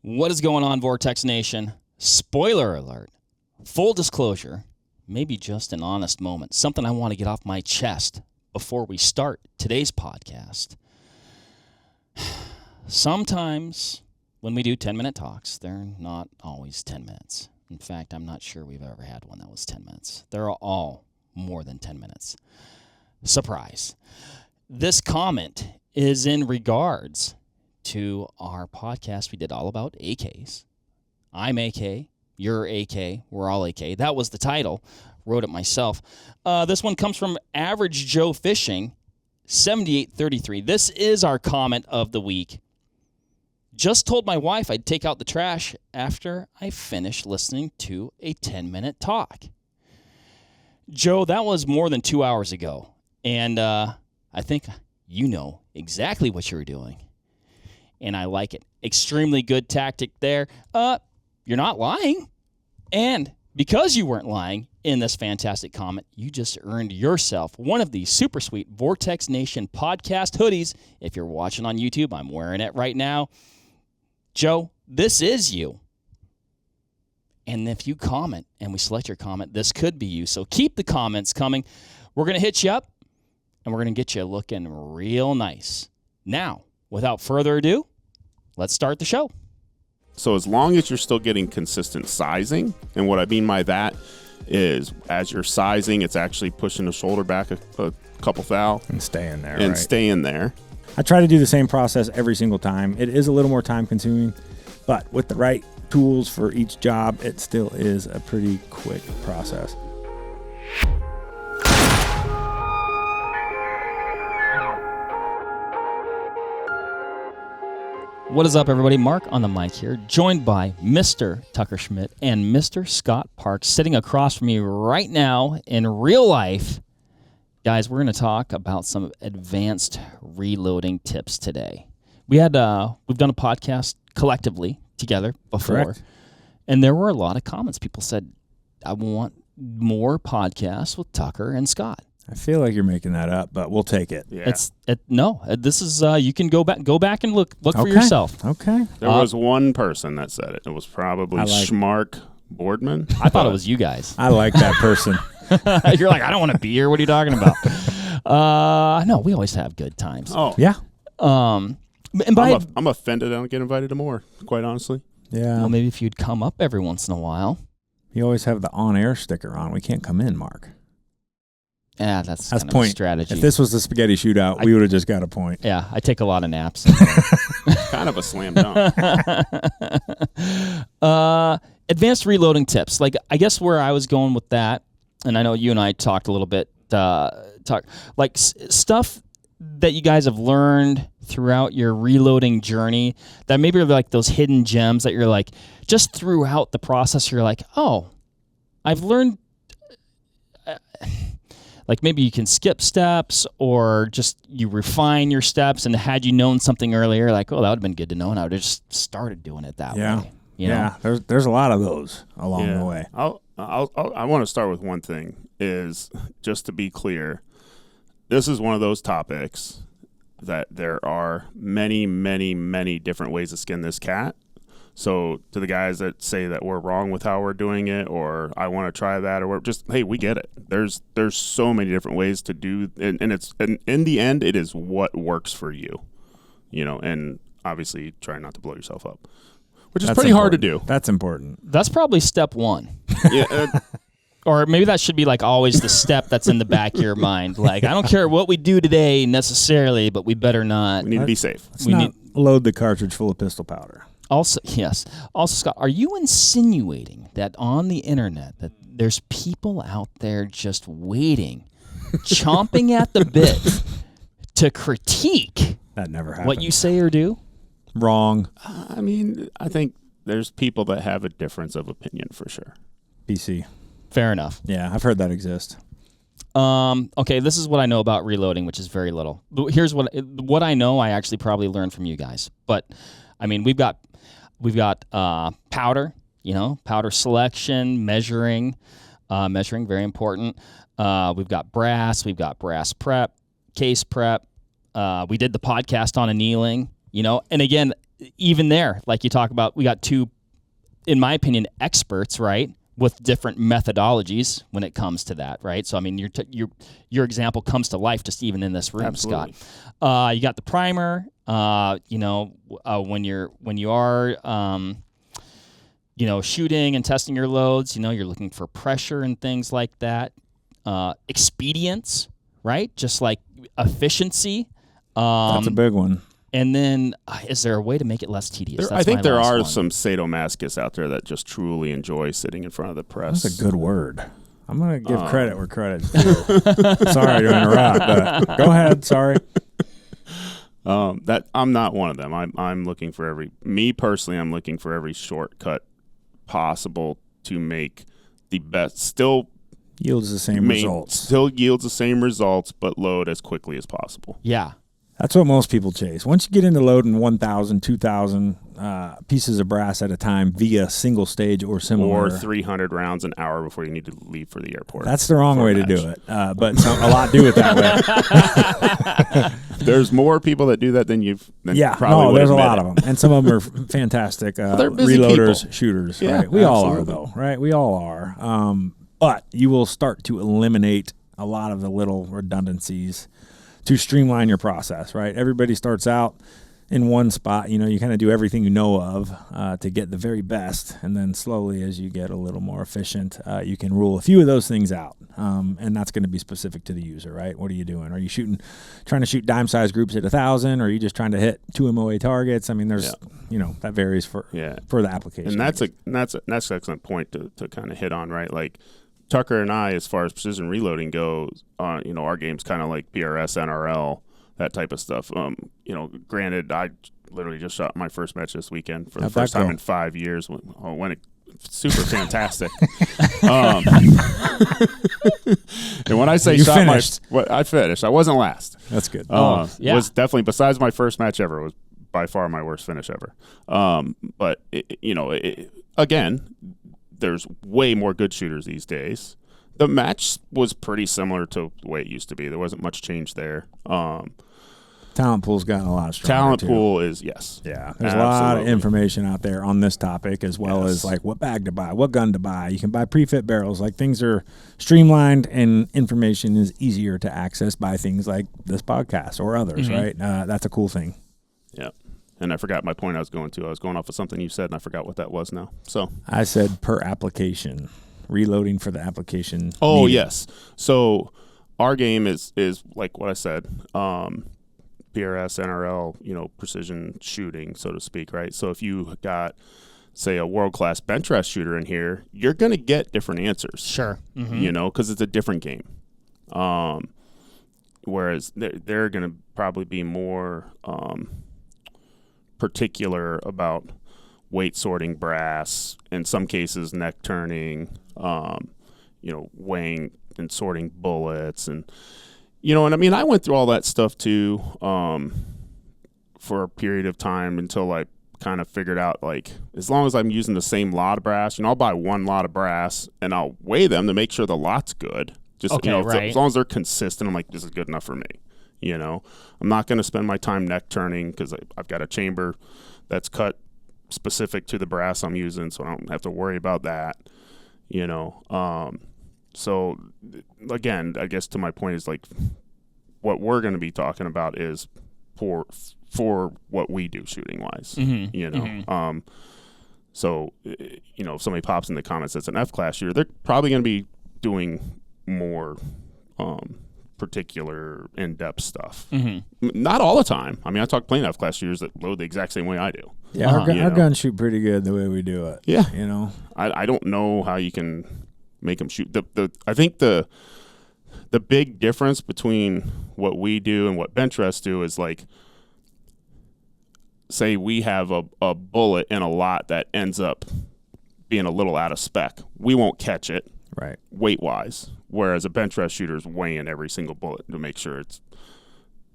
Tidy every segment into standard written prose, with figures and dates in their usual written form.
What is going on, Vortex Nation? Spoiler alert. Full disclosure, maybe just an honest moment. Something I want to get off my chest before we start today's podcast. Sometimes when we do 10-minute talks, they're not always 10 minutes. In fact, I'm not sure we've ever had one that was 10 minutes. They're all more than 10 minutes. Surprise. This comment is in regards to our podcast we did all about AKs. I'm AK, you're AK, we're all AK. That was the title. Wrote it myself. This one comes from Average Joe Fishing, 7833. This is our comment of the week. Just told my wife I'd take out the trash after I finished listening to a 10-minute talk. Joe, that was more than 2 hours ago. And I think you know exactly what you were doing. And I like it. Extremely good tactic there. You're not lying. And because you weren't lying in this fantastic comment, you just earned yourself one of these super sweet Vortex Nation podcast hoodies. If you're watching on YouTube, I'm wearing it right now. Joe, this is you. And if you comment and we select your comment, this could be you. So keep the comments coming. We're going to hit you up and we're going to get you looking real nice. Now, without further ado, let's start the show. So as long as you're still getting consistent sizing, and what I mean by that is as you're sizing, it's actually pushing the shoulder back a couple thou. And staying there, And right? staying there. I try to do the same process every single time. It is a little more time consuming, but with the right tools for each job, it still is a pretty quick process. What is up, everybody? Mark on the mic here, joined by Mr. Tucker Schmidt and Mr. Scott Parks, sitting across from me right now in real life. Guys, we're going to talk about some advanced reloading tips today. We've done a podcast collectively together before, Correct. And there were a lot of comments. People said, I want more podcasts with Tucker and Scott. I feel like you're making that up, but we'll take it. Yeah. This is you can go back and look for Okay. yourself. Okay. There was one person that said it. It was probably Schmark Boardman. I thought it was you guys. I like that person. You're like, I don't want to be here. What are you talking about? No, we always have good times. Oh, Yeah. And by I'm offended I don't get invited to more, quite honestly. Yeah. well, maybe if you'd come up every once in a while. You always have the on-air sticker on. We can't come in, Mark. Yeah, that's kind of point. a strategy. If this was the spaghetti shootout, we would have just got a point. Yeah, I take a lot of naps. Kind of a slam dunk. Advanced reloading tips. Like, I guess where I was going with that, and I know you and I talked a little bit, stuff that you guys have learned throughout your reloading journey that maybe are like those hidden gems that you're like, just throughout the process, you're like, oh, I've learned. Like maybe you can skip steps or just you refine your steps, and had you known something earlier, like, oh, that would have been good to know, and I would have just started doing it that way. You know? There's a lot of those along the way. I want to start with one thing, is just to be clear, this is one of those topics that there are many, many, many different ways to skin this cat. So to the guys that say that we're wrong with how we're doing it, or I want to try that, or we're just, hey, we get it. There's so many different ways to do, and in the end, it is what works for you, and obviously try not to blow yourself up, which is That's pretty hard to important. do. That's important. That's probably step one. Yeah, Or maybe that should be like always the step that's in the back of your mind. Like, I don't care what we do today necessarily, but we better not. we need to be safe. Let's not load the cartridge full of pistol powder. Also, yes. Also, Scott, are you insinuating that on the internet that there's people out there just waiting, chomping at the bit to critique That never happened. what you say or do? Wrong. I mean, I think there's people that have a difference of opinion for sure. BC. Fair enough. Yeah, I've heard that exist. Okay, this is what I know about reloading, which is very little. But here's what I know. I actually probably learned from you guys. But I mean, we've got powder. Powder selection, measuring, very important. We've got brass prep, case prep. We did the podcast on annealing. And again, even there, like you talk about, we got two, in my opinion, experts, right, with different methodologies when it comes to that, right? So I mean, your example comes to life just even in this room, Absolutely. Scott. You got the primer. When you are shooting and testing your loads, you're looking for pressure and things like that. Expedience, right? Just like efficiency. That's a big one. And then, is there a way to make it less tedious? I think there are one. some sadomasochists out there that just truly enjoy sitting in front of the press. That's a good word. I'm going to give credit where credit's due. Sorry to interrupt, but go ahead. Sorry. That I'm not one of them. I'm looking for me personally, I'm looking for every shortcut possible to make the best. Still yields the same results. Still yields the same results, but load as quickly as possible. Yeah. That's what most people chase. Once you get into loading 1,000, 2,000 pieces of brass at a time via single stage or similar. Or 300 rounds an hour before you need to leave for the airport. That's the wrong way to do it, but a lot do it that way. There's more people that do that than there's a lot of them. And some of them are fantastic they're busy reloaders, people. shooters. Yeah, right? We all are, absolutely. though, right? We all are. But you will start to eliminate a lot of the little redundancies to streamline your process, right? Everybody starts out in one spot. You kind of do everything you know of to get the very best. And then slowly, as you get a little more efficient, you can rule a few of those things out. And that's going to be specific to the user, right? What are you doing? Are you trying to shoot dime-sized groups at 1,000? Or are you just trying to hit 2 MOA targets? I mean, there's, that varies for the application. And that's an excellent point to kind of hit on, right? Like, Tucker and I, as far as precision reloading goes, our game's kind of like PRS, NRL, that type of stuff. Granted, I literally just shot my first match this weekend for the first time in 5 years. When it super fantastic. And when I say I finished. I wasn't last. That's good. It was definitely, besides my first match ever, it was by far my worst finish ever. But again, there's way more good shooters these days. The match was pretty similar to the way it used to be. There wasn't much change there. Talent pool's gotten a lot stronger. Talent pool is, yes. Yeah. There's a lot of information out there on this topic, as well as like what bag to buy, what gun to buy. You can buy pre-fit barrels. Like, things are streamlined and information is easier to access by things like this podcast or others, right? That's a cool thing. Yeah. And I forgot my point I was going to. I was going off of something you said, and I forgot what that was now. So I said per application, reloading for the application. Oh, needed. yes. So our game is like what I said, PRS, NRL, precision shooting, so to speak, right? So if you got, say, a world-class bench rest shooter in here, you're going to get different answers. Sure. Because it's a different game. Whereas they're going to probably be more particular about weight sorting brass, in some cases neck turning, weighing and sorting bullets, and and I mean, I went through all that stuff too for a period of time until I kind of figured out, like, as long as I'm using the same lot of brass, I'll buy one lot of brass and I'll weigh them to make sure the lot's good. Just right. As long as they're consistent, I'm like, this is good enough for me. I'm not going to spend my time neck turning because I've got a chamber that's cut specific to the brass I'm using, so I don't have to worry about that. So again, I guess to my point is, like, what we're going to be talking about is for what we do shooting wise. So if somebody pops in the comments that's an F-class shooter, they're probably going to be doing more particular in-depth stuff. Not all the time. I mean, I talk plain F-class shooters that load the exact same way I do. Yeah, our guns shoot pretty good the way we do it. Yeah. I don't know how you can make them shoot. I think the big difference between what we do and what bench rests do is, like, say we have a bullet in a lot that ends up being a little out of spec. We won't catch it. Right. Weight-wise, whereas a bench rest shooter's weighing every single bullet to make sure it's,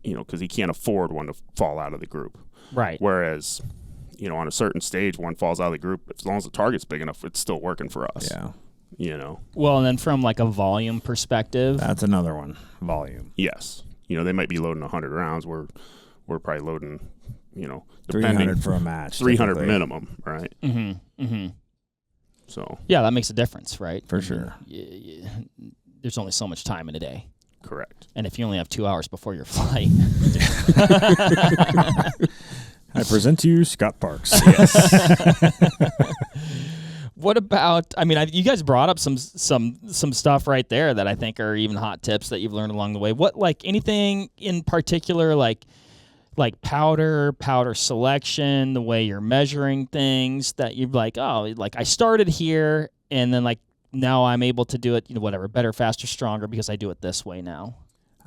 because he can't afford one to fall out of the group. Right. Whereas, on a certain stage, one falls out of the group, as long as the target's big enough, it's still working for us. Yeah. Well, and then from, like, a volume perspective. That's another one. Volume. Yes. They might be loading 100 rounds. We're probably loading, depending 300 for a match. 300 typically. minimum, right? Mm-hmm. Mm-hmm. So Yeah, that makes a difference, right? For sure. There's only so much time in a day. correct. And if you only have 2 hours before your flight. I present to you Scott Parks. Yes. What about, you guys brought up some stuff right there that I think are even hot tips that you've learned along the way. What, like, anything in particular, like powder selection, the way you're measuring things that you're like, oh, like I started here and then like now I'm able to do it, whatever, better, faster, stronger because I do it this way now?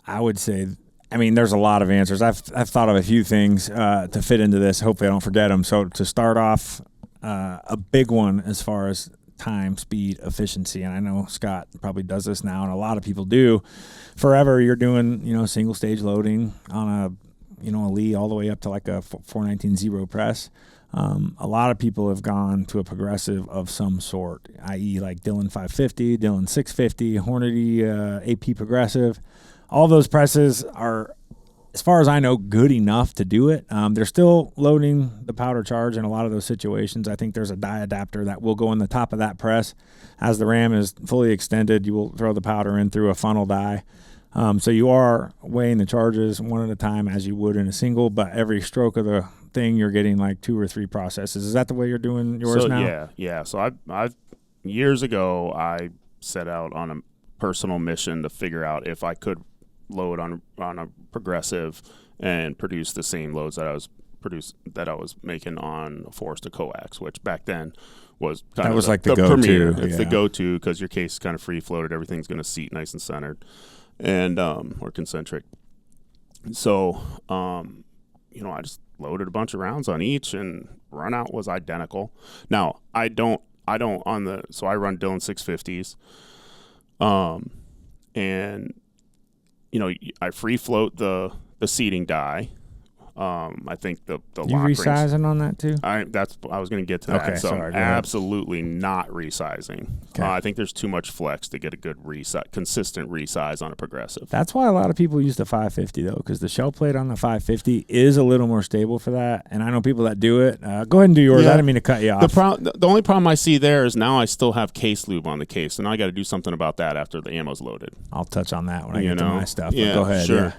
I would say, there's a lot of answers. I've thought of a few things to fit into this. Hopefully I don't forget them. So to start off, a big one as far as time, speed, efficiency, and I know Scott probably does this now, and a lot of people do. Forever, you're doing, single stage loading on a Lee all the way up to like a 419-0 press. A lot of people have gone to a progressive of some sort, i.e. like Dillon 550, Dillon 650, Hornady AP progressive. All those presses are, as far as I know, good enough to do it. They're still loading the powder charge in a lot of those situations. I think there's a die adapter that will go in the top of that press. As the ram is fully extended, you will throw the powder in through a funnel die. So you are weighing the charges one at a time as you would in a single, but every stroke of the thing you're getting like 2 or 3 processes. Is that the way you're doing yours now? Yeah. So I've years ago I set out on a personal mission to figure out if I could load on a progressive and produce the same loads that I was making on a Forrester coax, which back then was kind of like the go-to. premier. It's Yeah. the go-to because your case is kind of free floated. Everything's going to seat nice and centered, and or concentric. So, I just loaded a bunch of rounds on each, and run out was identical. Now I run Dillon 650s, and I free float the seating die. I think the You lock rings. resizing on that too? I was going to get to that. Okay, So sorry, go absolutely not resizing. Okay. I think there's too much flex to get a good consistent resize on a progressive. That's why a lot of people use the 550 though, because the shell plate on the 550 is a little more stable for that. And I know people that do it. Go ahead and do yours. Yeah. I didn't mean to cut you off. The only problem I see there is now I still have case lube on the case, and now I got to do something about that after the ammo's loaded. I'll touch on that when I get to my stuff. But Yeah, go ahead. sure.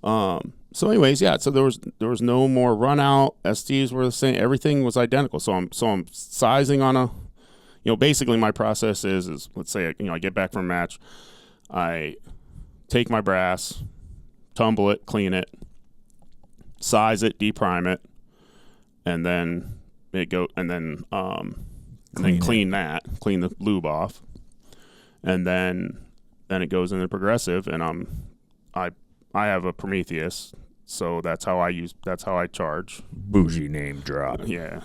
Yeah. So anyways, so there was no more run out. SDs were the same. Everything was identical. So I'm sizing on a, basically my process is let's say I get back from a match, I take my brass, tumble it, clean it, size it, deprime it, and then clean the lube off, and then it goes in the progressive, and I have a Prometheus, so that's how I charge. Bougie name drop. Yeah.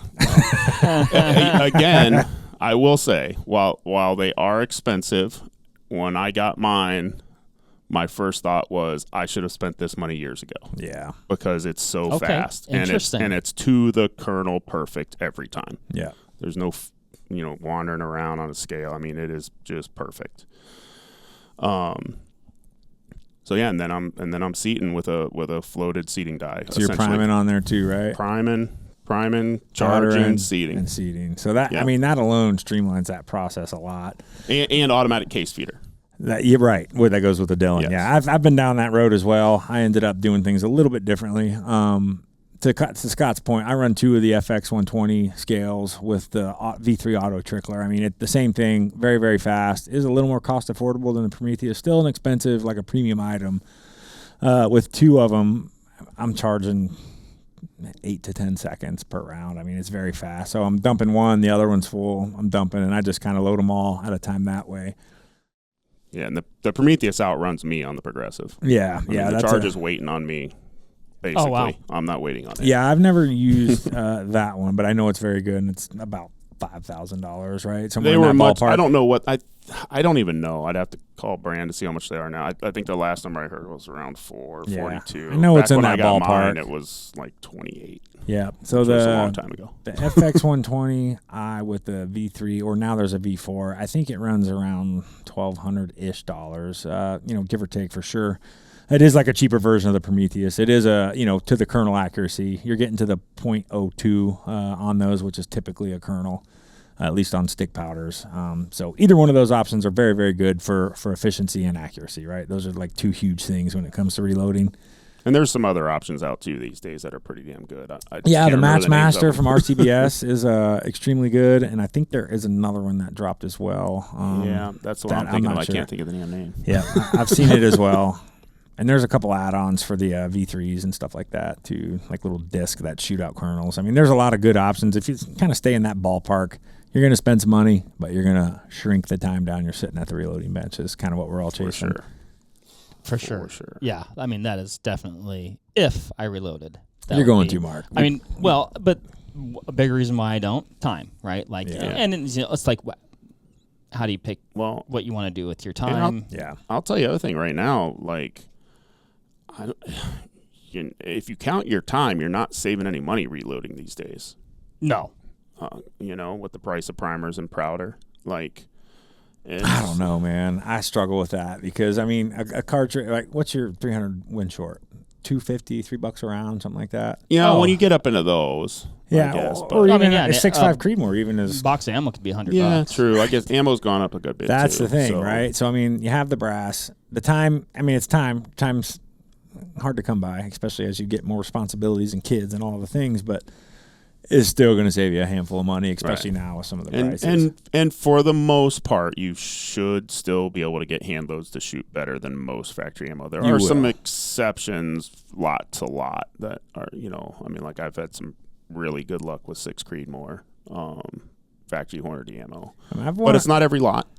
Again, I will say, while they are expensive, when I got mine, my first thought was I should have spent this money years ago. Yeah. Because it's so fast, Interesting. and it's to the kernel perfect every time. Yeah. There's no wandering around on a scale. It is just perfect. So yeah, and then I'm seating with a floated seating die. So you're priming on there too, right? Priming, charging, seating. And seating. So that, Yeah. that alone streamlines that process a lot. And automatic case feeder. You're right. That goes with the Dillon. Yes. Yeah, I've been down that road as well. I ended up doing things a little bit differently. To Scott's point, I run 2 of the FX 120 scales with the V3 auto trickler. The same thing, very, very fast. Is a little more cost affordable than the Prometheus. Still an expensive, like a premium item. With 2 of them, I'm charging 8 to 10 seconds per round. It's very fast. So I'm dumping one, the other one's full. I'm dumping, and I just kind of load them all at a time that way. Yeah, and the Prometheus outruns me on the progressive. Yeah, the charge is waiting on me. Basically, Oh, wow. I'm not waiting on it. Yeah, I've never used that one, but I know it's very good, and it's about $5,000, right? Somewhere They in were that much. ballpark. I don't know what I don't even know. I'd have to call brand to see how much they are now. I think the last number I heard was around 442. I know Back it's in when that I got ballpark. Mine, it was like 28. Yeah. So Which was a long time ago. The FX 120 with the V3, or now there's a V4. I think it runs around $1,200-ish, give or take for sure. It is like a cheaper version of the Prometheus. It is a, to the kernel accuracy. You're getting to the .02 on those, which is typically a kernel, at least on stick powders. So either one of those options are very, very good for efficiency and accuracy, right? Those are like two huge things when it comes to reloading. And there's some other options out too these days that are pretty damn good. The Match Master from RTBS is extremely good, and I think there is another one that dropped as well. That's what I'm thinking of. I can't think of the damn name. Yeah, I've seen it as well. And there's a couple add-ons for the V3s and stuff like that too, like little disc that shoot out kernels. I mean, there's a lot of good options. If you kind of stay in that ballpark, you're going to spend some money, but you're going to shrink the time down you're sitting at the reloading bench is kind of what we're all chasing. For sure. Yeah, I mean, that is definitely, if I reloaded. You're going to, Mark. I mean, well, but a big reason why I don't, time, right? Like, and it's like, how do you pick what you want to do with your time? I'll tell you the other thing right now, like, if you count your time, you're not saving any money reloading these days. No. With the price of primers and powder, like, I don't know, man. I struggle with that because, I mean, a cartridge, like, what's your 300 win short? $250, $3 a round, something like that. When you get up into those, I guess, or even a 6.5 Creedmoor, even as box of ammo could be $100. Yeah, true. I guess ammo's gone up a good bit. That's too, the thing, right? So I mean, you have the brass, the time. I mean, it's time. Time's hard to come by, especially as you get more responsibilities and kids and all the things, but it's still going to save you a handful of money, especially now with some of the prices. And for the most part, you should still be able to get hand loads to shoot better than most factory ammo. There are some exceptions, lot to lot, that are, I mean, like I've had some really good luck with 6 Creedmoor factory Hornady ammo. But it's not every lot.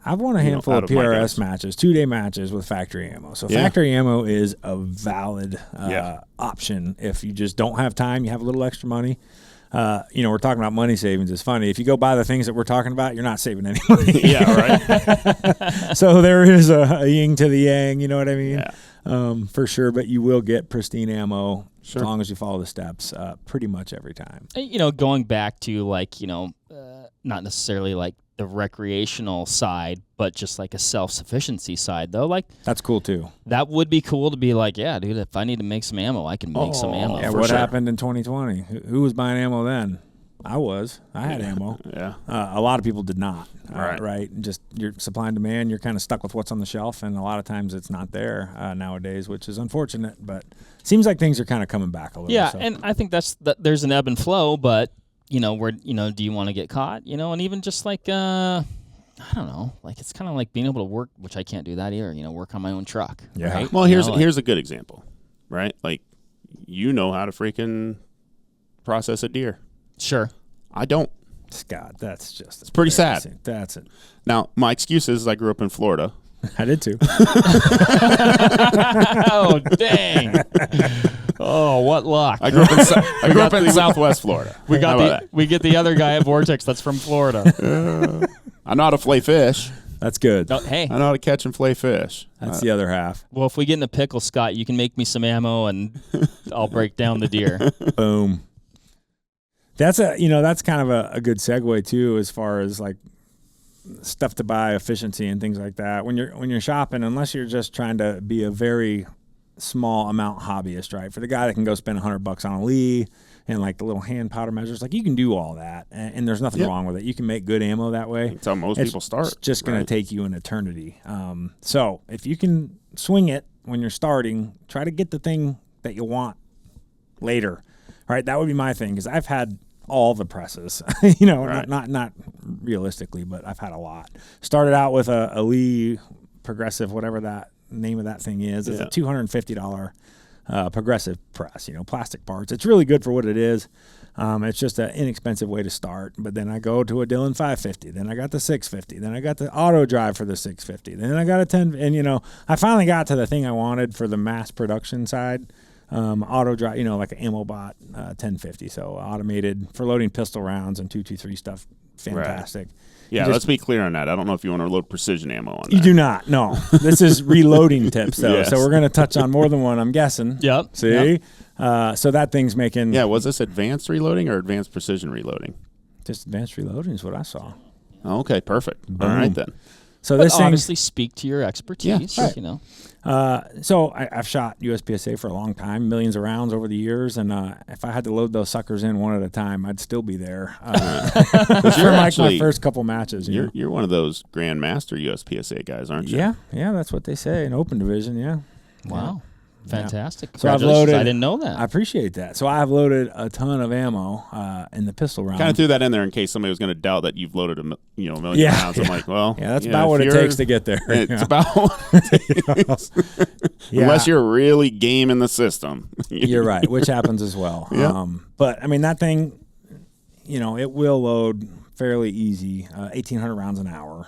I've won a handful of PRS matches, 2-day matches with factory ammo. So factory ammo is a valid option if you just don't have time, you have a little extra money. We're talking about money savings. It's funny. If you go buy the things that we're talking about, you're not saving any money. Right. So there is a yin to the yang, you know what I mean? Yeah. For sure. But you will get pristine ammo as long as you follow the steps pretty much every time. Going back to not necessarily like the recreational side, but just like a self-sufficiency side, though. Like that's cool too. That would be cool to be like, yeah, dude, if I need to make some ammo, I can make some ammo. Yeah, what happened in 2020? Who was buying ammo then? I had ammo. Yeah. A lot of people did not. Right. Right. Just your supply and demand, you're kind of stuck with what's on the shelf, and a lot of times it's not there nowadays, which is unfortunate, but seems like things are kind of coming back a little. Yeah, and I think there's an ebb and flow, but where do you want to get caught? And even just like I don't know, like it's kind of like being able to work, which I can't do that either. Work on my own truck. Yeah. Right? Well, here's a good example, right? Like how to freaking process a deer. Sure. I don't. Scott, that's just it's pretty sad. That's it. Now, my excuse is I grew up in Florida. I did too. Oh, dang. Oh, what luck. I grew up in Southwest Florida. We get the other guy at Vortex that's from Florida. I know how to flay fish. That's good. Oh, hey. I know how to catch and flay fish. That's the other half. Well, if we get in a pickle, Scott, you can make me some ammo and I'll break down the deer. Boom. That's that's kind of a good segue too, as far as like stuff to buy, efficiency and things like that. When you're shopping, unless you're just trying to be a very small amount hobbyist, right? For the guy that can go spend $100 on a Lee and like the little hand powder measures, like you can do all that, and there's nothing wrong with it. You can make good ammo that way. That's how most people start. It's just going to take you an eternity. So if you can swing it when you're starting, try to get the thing that you want later, right? That would be my thing, because I've had all the presses, not realistically, but I've had a lot. Started out with a Lee Progressive, whatever that name of that thing is. It's a $250 Progressive press, plastic parts. It's really good for what it is. It's just an inexpensive way to start. But then I go to a Dillon 550. Then I got the 650. Then I got the auto drive for the 650. Then I got a 10. And, I finally got to the thing I wanted for the mass production side. Auto drive, like an ammo bot 1050. So automated for loading pistol rounds and 223 stuff. Fantastic. Right. Yeah, let's be clear on that. I don't know if you want to load precision ammo on that. You do not. No. This is reloading tips, though. Yes. So we're going to touch on more than one, I'm guessing. Yep. See? Yep. So that thing's making... Yeah, was this advanced reloading or advanced precision reloading? Just advanced reloading is what I saw. Okay, perfect. Boom. All right, then. So but this thing, obviously speak to your expertise. Yeah, right. You know. So I've shot USPSA for a long time, millions of rounds over the years, and if I had to load those suckers in one at a time, I'd still be there for like my first couple matches. You're one of those Grandmaster USPSA guys, aren't you? Yeah, that's what they say in open division. Yeah. Wow. Fantastic. So I've loaded. I didn't know that. I appreciate that. So I've loaded a ton of ammo in the pistol round. Kind of threw that in there in case somebody was going to doubt that you've loaded a million rounds. I'm like, well, that's about what it takes to get there. It's about what it takes. Unless you're really gaming the system. You're right, which happens as well. Yeah. But I mean, that thing, it will load fairly easy, 1,800 rounds an hour.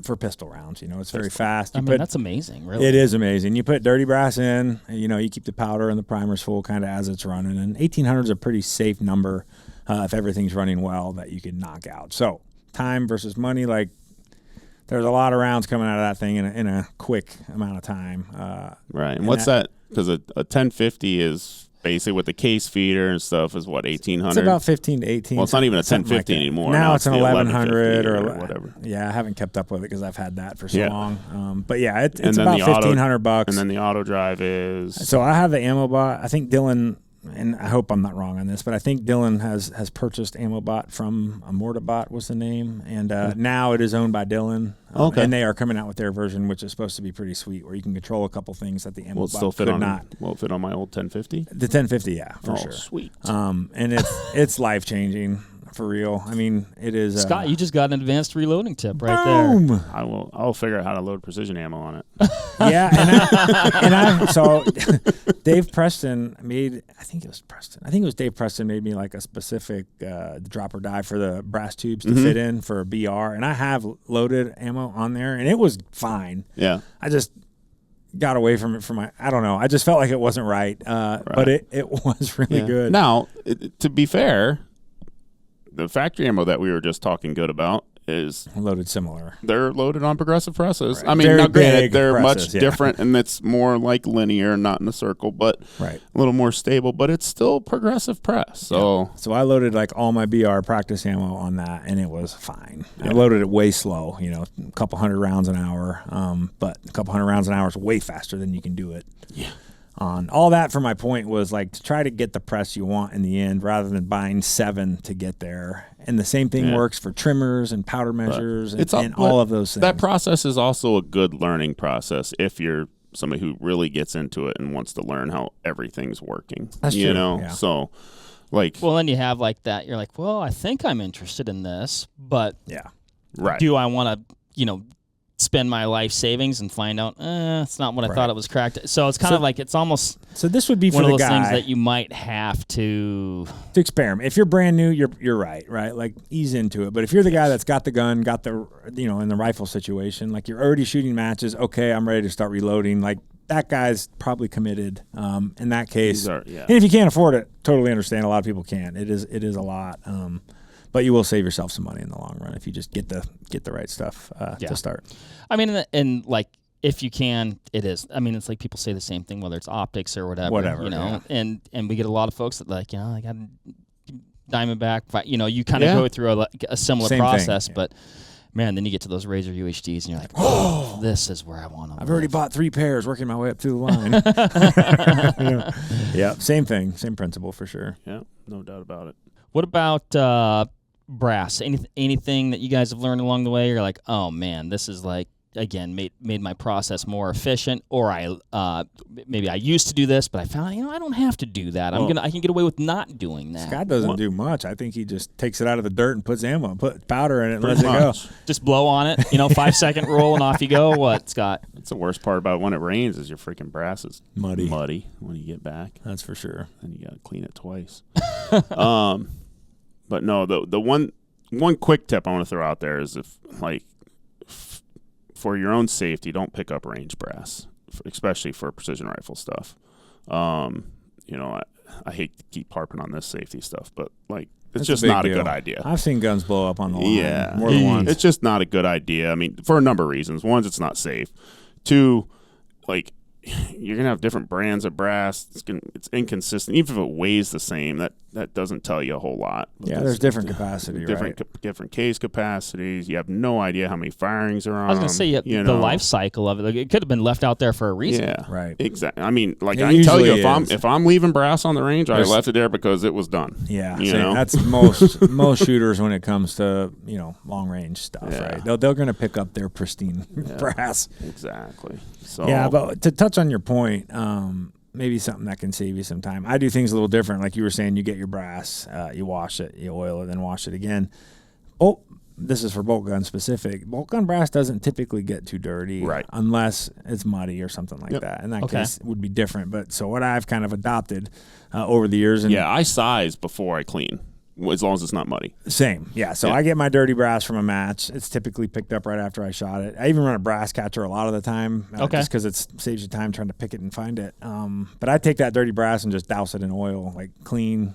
For pistol rounds, it's very fast. That's amazing, really. It is amazing. You put dirty brass in, you keep the powder and the primers full kind of as it's running, and 1,800 is a pretty safe number if everything's running well that you can knock out. So time versus money, like there's a lot of rounds coming out of that thing in a quick amount of time. Right, and what's that? Because a 1050 is basically with the case feeder and stuff is what, 1,800? It's about 15 to 18. Well, it's not even a 1050 anymore. Now it's an 1,100 or whatever. Yeah, I haven't kept up with it because I've had that for so long. But yeah, it's and about $1,500. And then the auto drive is. So I have the ammo bot. I think Dylan, and I hope I'm not wrong on this, but I think Dylan has purchased ammo bot from Mortabot was the name, and now it is owned by Dylan. Okay. And they are coming out with their version, which is supposed to be pretty sweet, where you can control a couple things that the ammo bot could not. Will it fit on my old 1050? The 1050, yeah, for sure. Sweet. And it's life changing. For real. I mean, it is. Scott, you just got an advanced reloading tip right boom. there. I'll figure out how to load precision ammo on it. Yeah, so Dave Preston made. I think it was Dave Preston made me like a specific drop or die for the brass tubes to fit in for a BR, and I have loaded ammo on there, and it was fine. Yeah. I just got away from it I don't know. I just felt like it wasn't right. But it was really good. Now, to be fair, the factory ammo that we were just talking good about is loaded similar. They're loaded on progressive presses. Right. I mean, now granted, they're presses, much different, and it's more like linear, not in a circle, but a little more stable. But it's still progressive press. So, I loaded like all my BR practice ammo on that, and it was fine. I loaded it way slow, a couple hundred rounds an hour. But a couple hundred rounds an hour is way faster than you can do it. Yeah. On all that, for my point was like to try to get the press you want in the end rather than buying 7 to get there. And the same thing works for trimmers and powder measures and all of those things. That process is also a good learning process if you're somebody who really gets into it and wants to learn how everything's working. That's true. Yeah. So like, well, then you have like that. You're like, well, I think I'm interested in this, but right. Do I want to, spend my life savings and find out it's not what I thought it was cracked. So it's kind of like it's almost this would be for one of the those guy things that you might have to experiment. If you're brand new, you're right, like ease into it. But if you're the guy that's got the gun, got the in the rifle situation, like you're already shooting matches, okay, I'm ready to start reloading. Like that guy's probably committed. In that case, and if you can't afford it, totally understand. A lot of people can't. It is a lot. But you will save yourself some money in the long run if you just get the right stuff to start. I mean, and like if you can, it is. I mean, it's like people say the same thing, whether it's optics or whatever. And we get a lot of folks that like, I got Diamondback. You kind of go through a similar process, but. Man, then you get to those Razor UHDs, and you're like, "Oh, this is where I want to." I've already bought 3 pairs, working my way up through the line. Yeah, same thing, same principle for sure. Yeah, no doubt about it. What about brass? Anything that you guys have learned along the way? You're like, "Oh man, this is like again made my process more efficient," or maybe I used to do this, but I found I don't have to do that. I can get away with not doing that. Scott doesn't do much. I think he just takes it out of the dirt and puts ammo, put powder in it, and lets it go. Just blow on it, 5-second roll, and off you go. What, Scott? That's the worst part about when it rains is your freaking brass is muddy when you get back. That's for sure. And you got to clean it twice. But no, the one quick tip I want to throw out there is for your own safety, don't pick up range brass, especially for precision rifle stuff. I hate to keep harping on this safety stuff, but it's just not a good idea. I've seen guns blow up on the line more than once. It's just not a good idea. I mean, for a number of reasons. One, it's not safe. Two, you're gonna have different brands of brass. It's inconsistent. Even if it weighs the same, that doesn't tell you a whole lot. Yeah, there's different capacity, different right? Different case capacities. You have no idea how many firings are on. I was going to say the life cycle of it. Like, it could have been left out there for a reason. Yeah, right. Exactly. I mean, like It I can tell you, usually if I'm leaving brass on the range, I left it there because it was done. Yeah, you know? that's most shooters when it comes to long range stuff, Yeah. right? They're going to pick up their pristine brass. Exactly. So Yeah, but to touch on your point, maybe something that can save you some time. I do things a little different. Like you were saying, you get your brass, you wash it, you oil it, then wash it again. Oh, this is for bolt gun specific. Bolt gun brass doesn't typically get too dirty, right? Unless it's muddy or something like that. In that case, it would be different. But so what I've kind of adopted over the years, and I size before I clean, as long as it's not muddy. Same, yeah. So I get my dirty brass from a match. It's typically picked up right after I shot it. I even run a brass catcher a lot of the time, just because it saves you time trying to pick it and find it. But I take that dirty brass and just douse it in oil, like clean,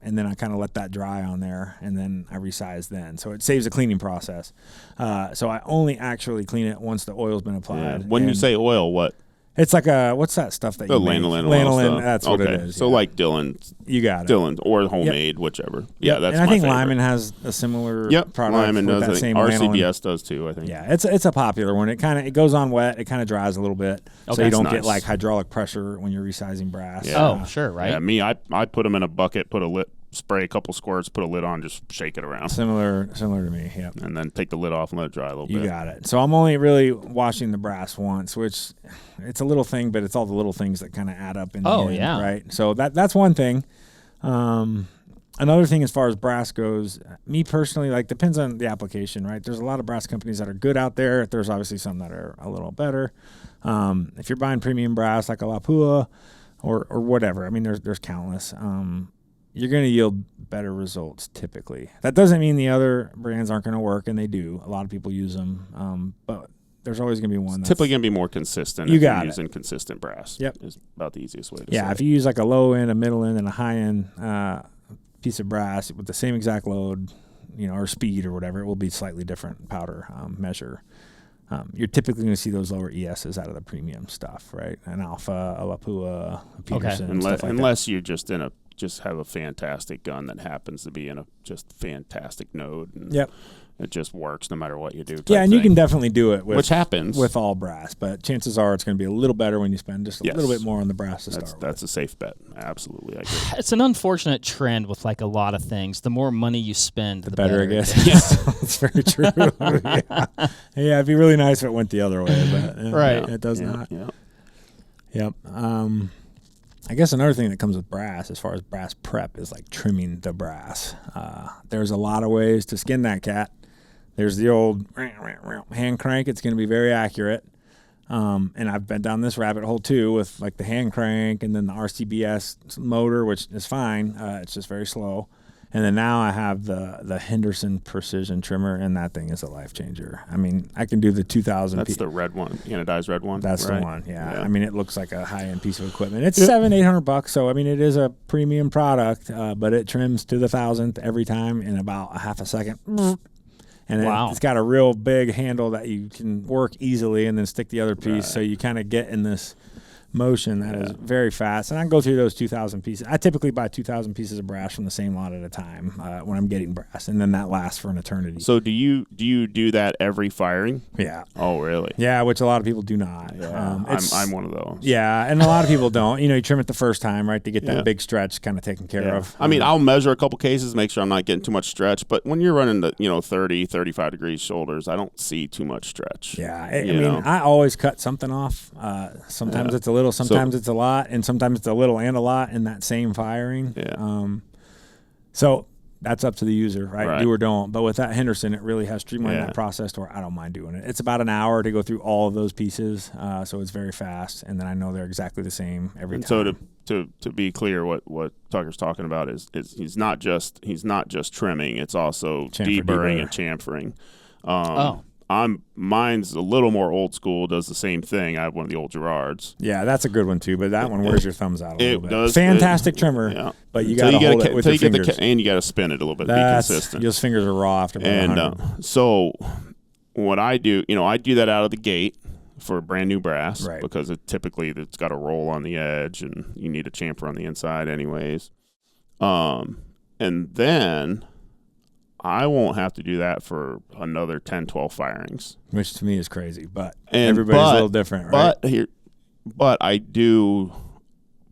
and then I kind of let that dry on there, and then I resize then. So it saves the cleaning process. So I only actually clean it once the oil's been applied. Yeah. When you say oil, what? It's like what's that stuff that you make? Lanolin, that's what it is. So like Dillon's. You got it. Dillon's or homemade, whichever. Yeah, that's and I think my favorite. Lyman has a similar product. Lyman with does. that same RCBS lanolin. does too, I think. Yeah, it's a popular one. It goes on wet. It kind of dries a little bit, so you don't get like hydraulic pressure when you're resizing brass. Yeah. Oh, sure, right. Yeah, me, I put them in a bucket, put a lid, spray a couple squirts, put a lid on, just shake it around. Similar to me. Yeah. And then take the lid off and let it dry a little bit. You got it. So I'm only really washing the brass once, which it's a little thing, but it's all the little things that kind of add up in the end, right? So that's one thing. Another thing as far as brass goes, me personally, like, depends on the application, right? There's a lot of brass companies that are good out there. There's obviously some that are a little better. If you're buying premium brass like a Lapua or whatever, I mean, there's countless. You're going to yield better results typically. That doesn't mean the other brands aren't going to work, and they do. A lot of people use them, but there's always going to be one that's typically going to be more consistent. You if got you're it. using consistent brass. Yep. Is about the easiest way to say Yeah, if you use like a low end, a middle end, and a high end piece of brass with the same exact load, or speed or whatever, it will be slightly different powder measure. You're typically going to see those lower ESs out of the premium stuff, right? An Alpha, a Lapua, a Peterson, stuff like unless you're just have a fantastic gun that happens to be in a just fantastic node. And it just works no matter what you do. Yeah, and you can definitely do it, which happens with all brass, but chances are it's going to be a little better when you spend just a little bit more on the brass to start with. That's a safe bet. Absolutely, I agree. It's an unfortunate trend with like a lot of things. The more money you spend, the better, I better. guess. Yes, that's very true. Yeah, it'd be really nice if it went the other way, but right, it does not. Yeah. Yep. I guess another thing that comes with brass, as far as brass prep, is like trimming the brass. There's a lot of ways to skin that cat. There's the old hand crank. It's going to be very accurate. And I've been down this rabbit hole too with like the hand crank and then the RCBS motor, which is fine. It's just very slow. And then now I have the Henderson precision trimmer, and that thing is a life changer. I mean, I can do the 2000. That's the red one, anodized red one. That's the one. Yeah. I mean, it looks like a high-end piece of equipment. It's $700-800, so I mean, it is a premium product, but it trims to the 1,000th every time in about a half a second. And it's got a real big handle that you can work easily, and then stick the other piece, so you kind of get in this motion that is very fast. And I can go through those 2,000 pieces. I typically buy 2,000 pieces of brass from the same lot at a time when I'm getting brass, and then that lasts for an eternity. So do you do that every firing? Yeah. Oh, really? Yeah, which a lot of people do not. Yeah, I'm one of those. Yeah, and a lot of people don't. You trim it the first time, right, to get that big stretch kind of taken care of. I mean, I'll measure a couple cases, make sure I'm not getting too much stretch. But when you're running the 30, 35 degrees shoulders, I don't see too much stretch. Yeah, I mean, I always cut something off. Sometimes it's a little, sometimes it's a lot, and sometimes it's a little and a lot in that same firing. Yeah. So that's up to the user, right? Do or don't. But with that Henderson, it really has streamlined that process to where I don't mind doing it. It's about an hour to go through all of those pieces, so it's very fast, and then I know they're exactly the same every time. So to be clear, what Tucker's talking about is he's not just trimming; it's also deburring and chamfering. Mine's a little more old school. Does the same thing. I have one of the old Gerards. Yeah, that's a a good one too. But that one wears your thumbs out a little bit. Does, fantastic trimmer, but you got to hold it with your fingers. And you got to spin it a little bit to be consistent. Those fingers are raw after about 100. So what I do, I do that out of the gate. for brand new brass, Right. because typically it's got a roll on the edge and you need a chamfer on the inside anyways. And then I won't have to do that for another 10, 12 firings. Which to me is crazy, but And everybody's a little different, right? But I do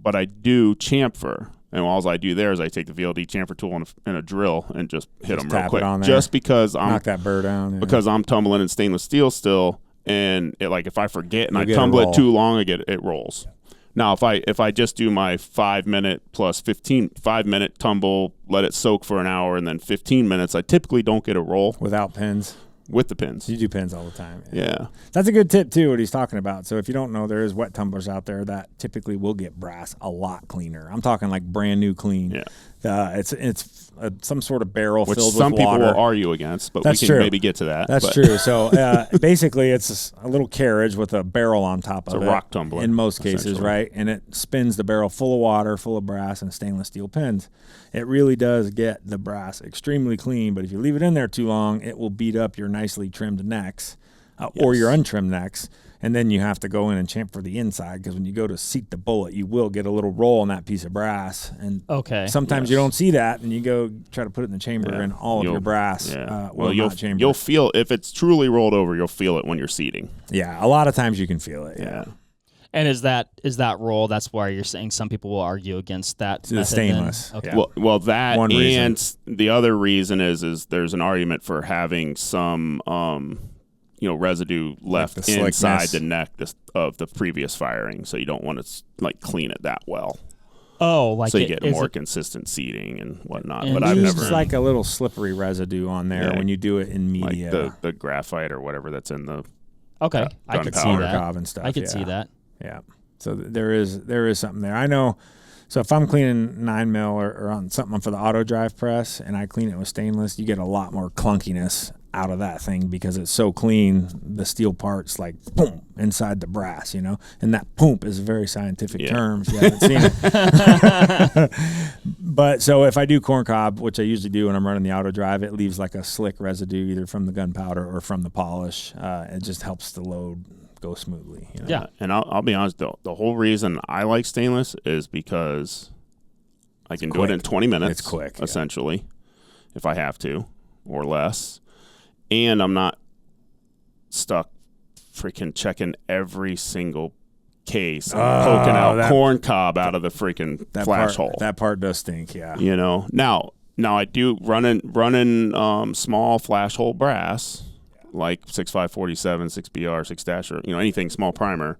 chamfer. And all I do there is I take the VLD chamfer tool and a drill and just hit them real quick. Just because knock that burr down. Yeah. Because I'm tumbling in stainless steel still, and if I forget and I tumble it too long, it rolls. Now if I just do my 5 minute plus 5 minute tumble, let it soak for an hour, and then 15 minutes, I typically don't get a roll without pins. With the pins. You do pins all the time. Yeah. That's a good tip, too, what he's talking about. So if you don't know, there is wet tumblers out there that typically will get brass a lot cleaner. I'm talking like brand new clean. Yeah. It's some sort of barrel which filled with some water. people will argue against, but That's we can true. maybe get to that. That's true. So basically, it's a little carriage with a barrel on top of it. It's a rock tumbler. In most cases, right? And it spins the barrel full of water, full of brass, and stainless steel pins. It really does get the brass extremely clean, but if you leave it in there too long, it will beat up your nicely trimmed necks or your untrimmed necks. And then you have to go in and chamfer the inside, because when you go to seat the bullet, you will get a little roll on that piece of brass. And sometimes you don't see that, and you go try to put it in the chamber, and all of your brass will not chamber. You'll feel, if it's truly rolled over, you'll feel it when you're seating. Yeah, a lot of times you can feel it. Yeah. And is that roll? That's why you're saying some people will argue against that. The stainless. Okay. Yeah. Well, that One and reason. The other reason is there's an argument for having some residue left the inside slickness. the neck of the previous firing, so you don't want to clean it that well. Oh, like so you get more consistent seating and whatnot. And But I've There's never like a little slippery residue on there when you do it in media. like the graphite or whatever that's in the Okay, I could see gunpowder. that. and stuff. I could see that. Yeah. So there is something there. I know. So if I'm cleaning 9 mil or on something for the auto drive press and I clean it with stainless, you get a lot more clunkiness out of that thing because it's so clean. The steel parts like boom inside the brass, and that boom is a very scientific term if you haven't seen it. But so if I do corncob, which I usually do when I'm running the auto drive, it leaves like a slick residue either from the gunpowder or from the polish. It just helps the load go smoothly. Yeah. And I'll be honest, the whole reason I like stainless is because I can do it in 20 minutes. It's quick, essentially, if I have to, or less. And I'm not stuck freaking checking every single case and poking out corn cob out of the freaking flash hole. That part does stink, yeah. Now I do running small flash hole brass, like 6547, 6BR, 6 or anything small primer.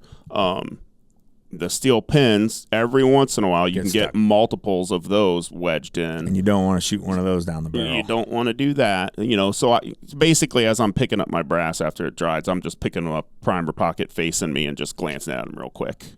The steel pins, every once in a while you can get multiples of those wedged in, and you don't want to shoot one of those down the barrel. You don't want to do that, So basically, as I'm picking up my brass after it dries, I'm just picking them up, primer pocket facing me, and just glancing at them real quick.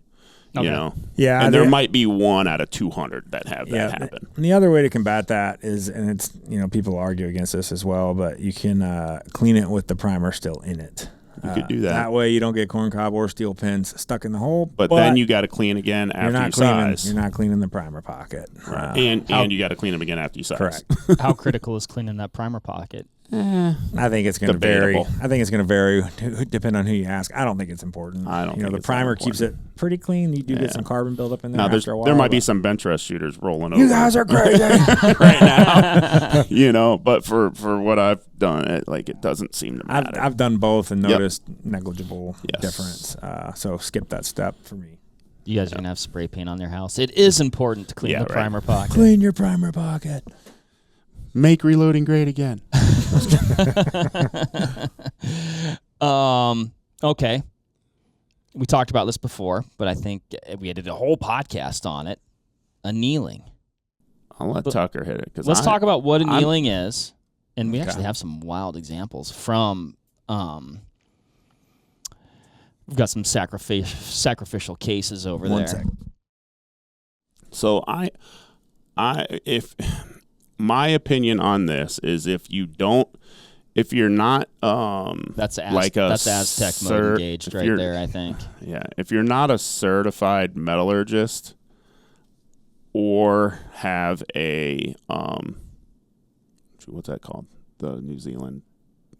Okay. Yeah, and there might be 1 out of 200 that have that happen. And the other way to combat that is, and it's people argue against this as well, but you can clean it with the primer still in it. You could do that. That way you don't get corncob or steel pins stuck in the hole. But then you got to clean again after you size. You're not cleaning the primer pocket. Right. And you got to clean them again after you size. Correct. How critical is cleaning that primer pocket? I think it's going to vary. I think it's going to vary depending on who you ask. I don't think it's important. I don't think the it's primer keeps it pretty clean. You do get some carbon buildup in there now, after a while. there might be some bench rest shooters rolling over. You guys are crazy right now. But for what I've done, it doesn't seem to matter. I've done both and noticed negligible difference. So skip that step for me. You guys are going to have spray paint on your house. It is important to clean the primer pocket. Clean your primer pocket. Make reloading great again. Okay. We talked about this before, but I think we did a whole podcast on it. Annealing. I'll let Tucker hit it. Let's talk about what annealing is. And we actually have some wild examples from we've got some sacrificial cases over there. Sec. So if my opinion on this is if you're not that's like that's Aztec mode engaged right there, I think. Yeah, if you're not a certified metallurgist or have a what's that called? The New Zealand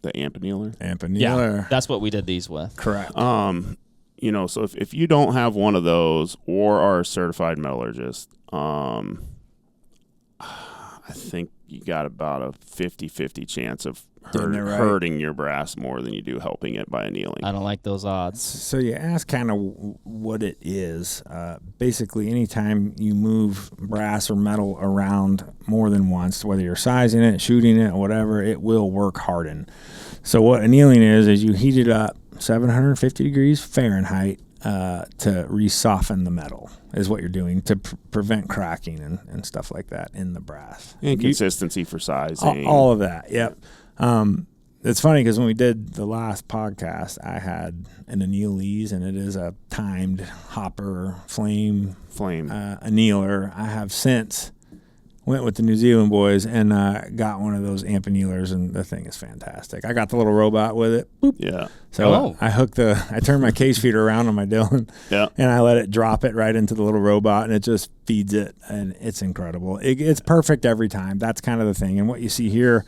the amp annealer. Yeah, that's what we did these with. Correct. You know, so if you don't have one of those or are a certified metallurgist, I think you got about a 50-50 chance of hurting your brass more than you do helping it by annealing. I don't like those odds. So you ask kind of what it is. Basically, anytime you move brass or metal around more than once, whether you're sizing it, shooting it, whatever, it will work harden. So what annealing is you heat it up 750 degrees Fahrenheit to re-soften the metal is what you're doing to prevent cracking and stuff like that in the brass. And consistency for sizing. All of that, yep. It's funny because when we did the last podcast, I had an Annealese, and it is a timed hopper flame annealer. I have since went with the New Zealand boys and got one of those amp annealers, and the thing is fantastic. I got the little robot with it. Boop. Yeah. So I turned my case feeder around on my Dillon, and I let it drop it right into the little robot, and it just feeds it, and it's incredible. It's perfect every time. That's kind of the thing. And what you see here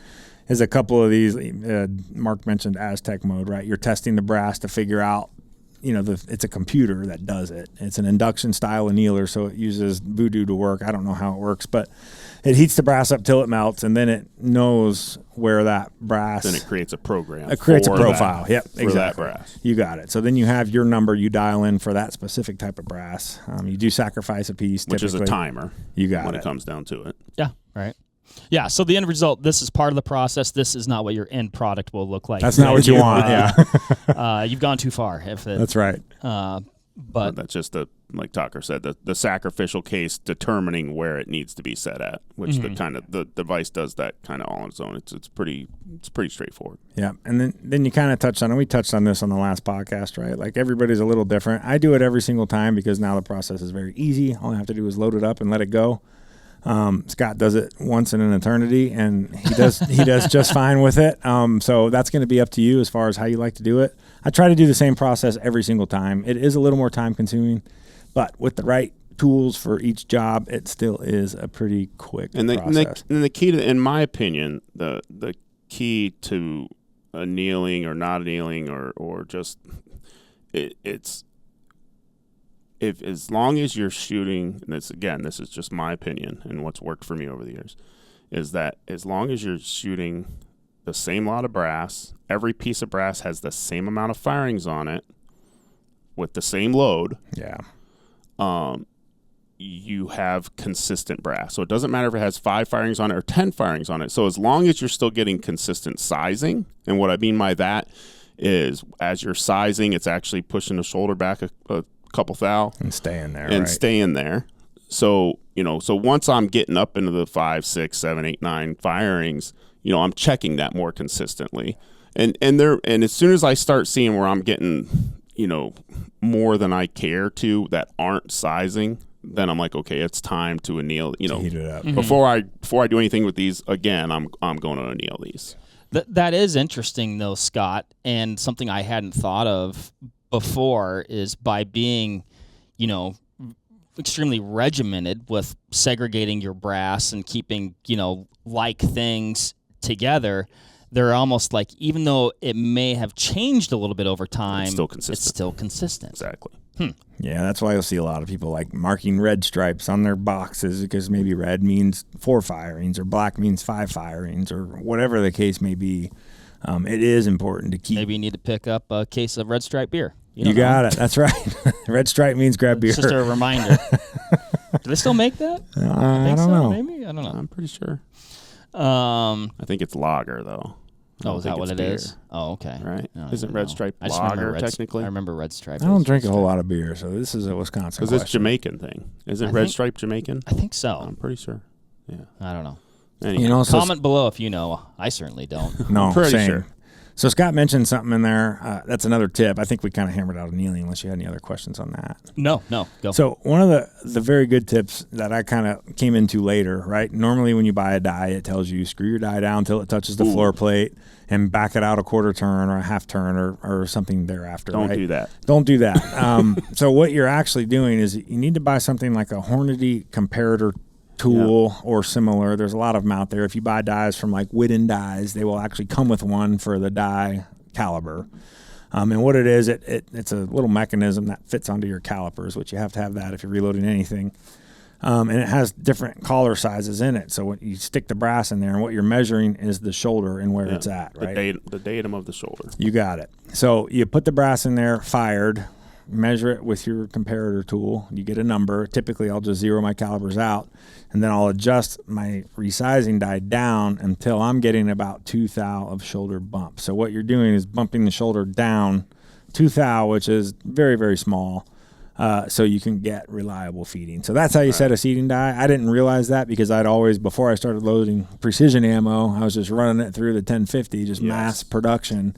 is a couple of these. Mark mentioned Aztec mode, right? You're testing the brass to figure out, it's a computer that does it. It's an induction style annealer, so it uses Voodoo to work. I don't know how it works, but it heats the brass up till it melts, and then it knows where that brass. Then it creates a program. It creates a profile. Yep, for exactly. that brass. You got it. So then you have your number you dial in for that specific type of brass. You do sacrifice a piece, which is a timer. You got when it. It comes down to it. Yeah. Right. Yeah, so the end result, this is part of the process. This is not what your end product will look like. That's not what you want, yeah. You've gone too far. That's right. But that's just like Tucker said, the sacrificial case determining where it needs to be set at, which the device does that kind of all on its own. It's pretty straightforward. Yeah, and then you kind of touched on it. We touched on this on the last podcast, right? Like everybody's a little different. I do it every single time because now the process is very easy. All I have to do is load it up and let it go. Scott does it once in an eternity, and he does just fine with it. So that's going to be up to you as far as how you like to do it. I try to do the same process every single time. It is a little more time consuming, but with the right tools for each job, it still is a pretty quick process. And the key to, in my opinion, the key to annealing or not annealing or just it's if as long as you're shooting, and this is just my opinion and what's worked for me over the years, is that as long as you're shooting the same lot of brass, every piece of brass has the same amount of firings on it with the same load. Yeah. You have consistent brass. So it doesn't matter if it has 5 firings on it or 10 firings on it. So as long as you're still getting consistent sizing, and what I mean by that is as you're sizing, it's actually pushing the shoulder back a couple thou and staying there. Staying there. So, so once I'm getting up into the 5, 6, 7, 8, 9 firings, I'm checking that more consistently. And as soon as I start seeing where I'm getting, more than I care to that aren't sizing, then I'm like, okay, it's time to anneal, to heat it up. Mm-hmm. Before I do anything with these again, I'm going to anneal these. That is interesting though, Scott, and something I hadn't thought of before is by being, extremely regimented with segregating your brass and keeping, like things together. They're almost like, even though it may have changed a little bit over time, it's still consistent. Exactly. Yeah, that's why you'll see a lot of people like marking red stripes on their boxes because maybe red means 4 firings or black means 5 firings or whatever the case may be. It is important to keep. Maybe you need to pick up a case of Red Stripe beer. You got it. That's right. Red Stripe means grab beer. It's just a reminder. Do they still make that? I don't know. Maybe? I don't know. I'm pretty sure. I think it's lager, though. Oh, is that what it beer. is? Oh, okay. Right? No, Isn't Red Stripe lager, technically? I remember Red Stripe. I don't drink a whole lot of beer, so this is a Wisconsin question. Because it's Jamaican thing. Isn't Red Stripe Jamaican? I think so. I'm pretty sure. Yeah. I don't know. Anyway. Comment below if you know. I certainly don't. No, I'm pretty same. sure. So Scott mentioned something in there. That's another tip. I think we kind of hammered out annealing unless you had any other questions on that. No, go. So one of the very good tips that I kind of came into later, right? Normally when you buy a die, it tells you screw your die down until it touches the floor plate and back it out a quarter turn or a half turn or something thereafter. Don't right? do that. Don't do that. So what you're actually doing is you need to buy something like a Hornady comparator tool or similar. There's a lot of them out there. If you buy dies from like Whitten dies, they will actually come with one for the die caliber. And what it is, it's a little mechanism that fits onto your calipers, which you have to have that if you're reloading anything. And it has different collar sizes in it. So when you stick the brass in there, and what you're measuring is the shoulder and where it's at, right? The datum of the shoulder. You got it. So you put the brass in there, fired, measure it with your comparator tool. You get a number. Typically, I'll just zero my calipers out, and then I'll adjust my resizing die down until I'm getting about 2 thou of shoulder bump. So what you're doing is bumping the shoulder down 2 thou, which is very, very small, so you can get reliable feeding. So that's how you set a seating die. I didn't realize that because I'd always, before I started loading precision ammo, I was just running it through the 1050, just mass production.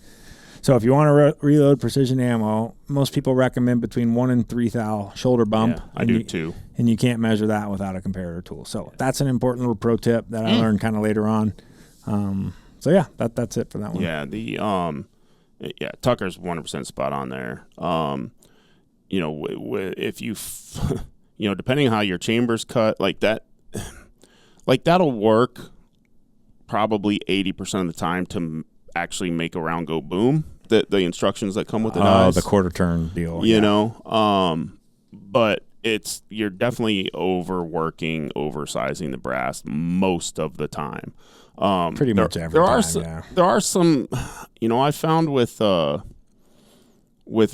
So if you want to reload precision ammo, most people recommend between 1 and 3 thou shoulder bump. Yeah, I do too. And you can't measure that without a comparator tool. So that's an important little pro tip that I learned kind of later on. So yeah, that's it for that one. Yeah, Tucker's 100% spot on there. If you, depending on how your chamber's cut, like that, that'll work probably 80% of the time to actually make a round go boom. The instructions that come with the dies. The quarter turn deal. But you're definitely oversizing the brass most of the time. Pretty much every time. There are some, I found with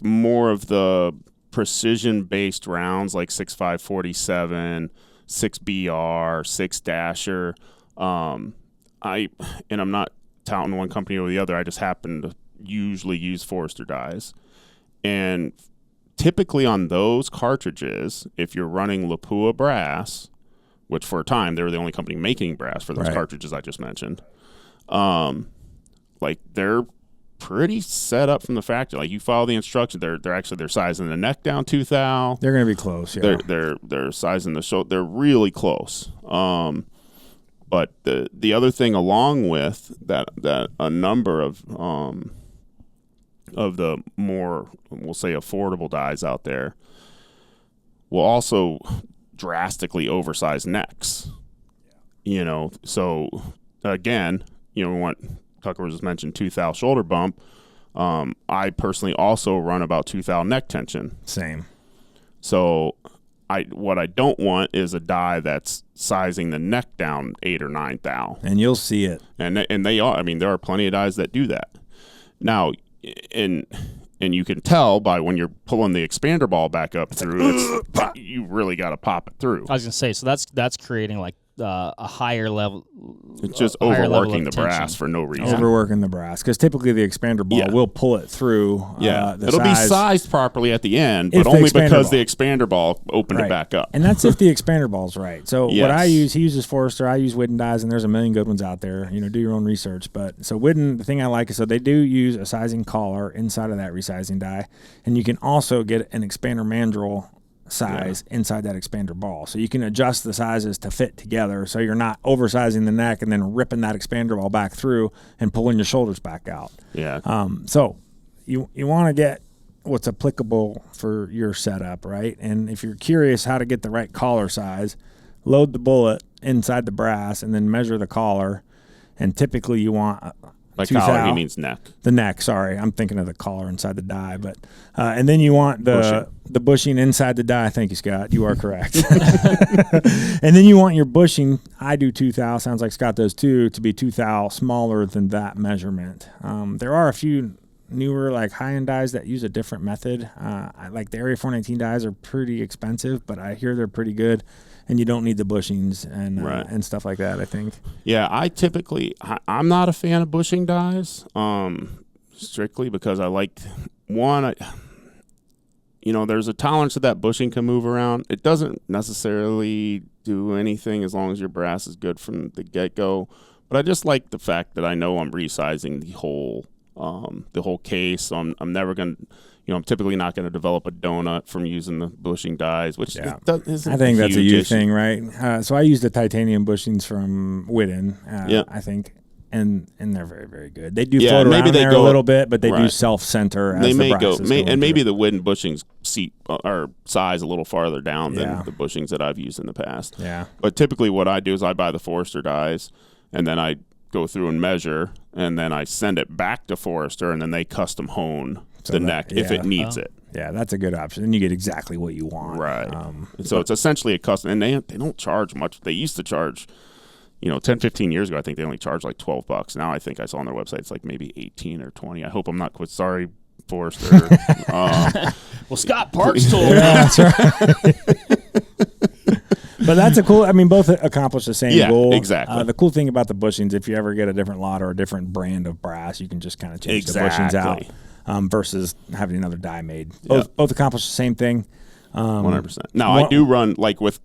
more of the precision-based rounds like 6.5 6BR, 6 Dasher. I'm not touting one company over the other. I just happen to usually use Forester dies. And typically on those cartridges, if you're running Lapua brass, which for a time they were the only company making brass for those cartridges I just mentioned, they're pretty set up from the factory. Like you follow the instructions, they're sizing the neck down 2 thou. They're going to be close. Yeah, they're sizing the shoulder. They're really close. But the other thing along with that a number of the more, we'll say, affordable dies out there will also drastically oversize necks. So again, we want, Tucker was mentioned 2 thou shoulder bump. I personally also run about 2 thou neck tension. Same. So what I don't want is a die that's sizing the neck down 8 or 9 thou. And you'll see it. And they are. I mean, there are plenty of dies that do that. Now, and you can tell by when you're pulling the expander ball back up through, you really got to pop it through. I was gonna say, so that's creating like a higher level. It's just overworking the brass for no reason. Overworking the brass, because typically the expander ball will pull it through. It'll be sized properly at the end, but only because the expander ball opened it back up. And that's if the expander ball's right. So what I use, he uses Forester, I use Whitten dies, and there's a million good ones out there. Do your own research. But so Whitten, the thing I like is, so they do use a sizing collar inside of that resizing die, and you can also get an expander mandrel size inside that expander ball. So you can adjust the sizes to fit together, so you're not oversizing the neck and then ripping that expander ball back through and pulling your shoulders back out. So you want to get what's applicable for your setup, right? And if you're curious how to get the right collar size, load the bullet inside the brass and then measure the collar. And typically you want by collar, he means neck. The neck, sorry. I'm thinking of the collar inside the die. But and then you want the bushing inside the die. Thank you, Scott. You are correct. And then you want your bushing, I do 2 thou, sounds like Scott does too, to be 2 thou smaller than that measurement. There are a few newer, like high-end dies that use a different method. Like the Area 419 dies are pretty expensive, but I hear they're pretty good. And you don't need the bushings and stuff like that, I think. Yeah, I'm not a fan of bushing dies, strictly because I like, there's a tolerance that bushing can move around. It doesn't necessarily do anything as long as your brass is good from the get-go. But I just like the fact that I know I'm resizing the whole case. So I'm never going to... I'm typically not going to develop a donut from using the bushing dies, which isn't I think that's a you thing, right? So I use the titanium bushings from Whitten, I think. and they're very, very good. They do Yeah, float maybe around they there go- a little bit, but they do right. self-center as They the may brass go, is going and maybe through. the wooden bushings seat or size a little farther down Yeah. than the bushings that I've used in the past. Yeah. But typically, what I do is I buy the Forester dies, and then I go through and measure, and then I send it back to Forester, and then they custom hone the neck if it needs it. Yeah, that's a good option. Then you get exactly what you want. Right. So it's essentially a custom, and they don't charge much. They used to charge, 10, 15 years ago, I think they only charged like $12. Now I think I saw on their website it's like maybe 18 or 20. I hope I'm not quit. Sorry, Forester. Well, Scott Parks told me. Yeah, that's right. But that's a cool. I mean, both accomplish the same goal. Exactly. The cool thing about the bushings, if you ever get a different lot or a different brand of brass, you can just kind of change the bushings out versus having another die made. Both accomplish the same thing. 100%. Now I do run like with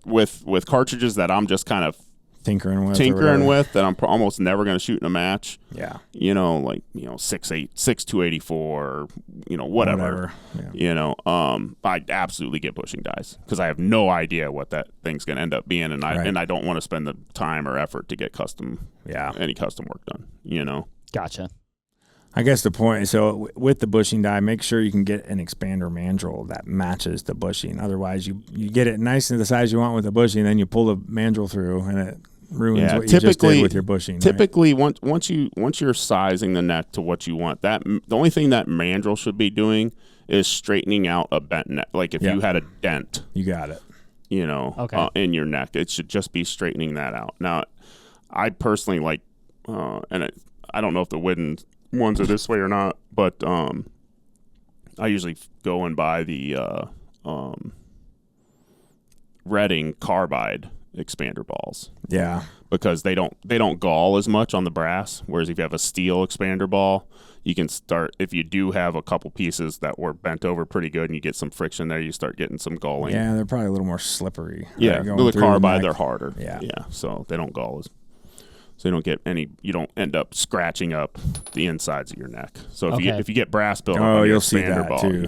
cartridges that I'm just kind of tinkering with that I'm almost never going to shoot in a match. Yeah. 6.284, whatever. Yeah. I absolutely get bushing dies because I have no idea what that thing's going to end up being, and I don't want to spend the time or effort to get any custom work done. Gotcha. I guess the point, so with the bushing die, make sure you can get an expander mandrel that matches the bushing. Otherwise, you get it nice to the size you want with the bushing, then you pull the mandrel through, and it ruins what you just did with your bushing. Typically, once you're sizing the neck to what you want, the only thing that mandrel should be doing is straightening out a bent neck. Like if you had a dent, you got it. In your neck, it should just be straightening that out. Now, I personally like, I don't know if the wooden ones are this way or not, but I usually go and buy the Redding carbide expander balls. Yeah, because they don't gall as much on the brass. Whereas if you have a steel expander ball, you can start, if you do have a couple pieces that were bent over pretty good and you get some friction there, you start getting some galling. Yeah, they're probably a little more slippery. Yeah, with the carbide, they're harder. Yeah, so they don't gall so you don't get you don't end up scratching up the insides of your neck. So if you get brass built up on your expander ball, too.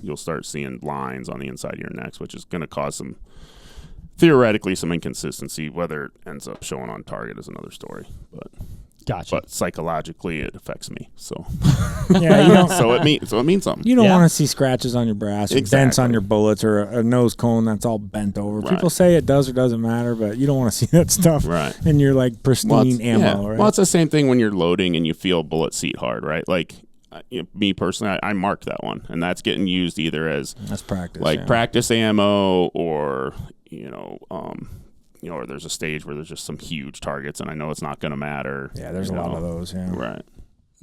You'll start seeing lines on the inside of your necks, which is going to cause theoretically some inconsistency. Whether it ends up showing on target is another story. Gotcha. But psychologically, it affects me. So yeah, so it means something. You don't want to see scratches on your brass, or dents on your bullets, or a nose cone that's all bent over. Right. People say it does or doesn't matter, but you don't want to see that stuff. Right. And you're like pristine ammo. Right. Well, it's the same thing when you're loading and you feel bullet seat hard, right? Like me personally, I mark that one, and that's getting used either as that's practice, practice ammo, or or there's a stage where there's just some huge targets, and I know it's not going to matter. Yeah, there's a lot of those. Yeah. Right.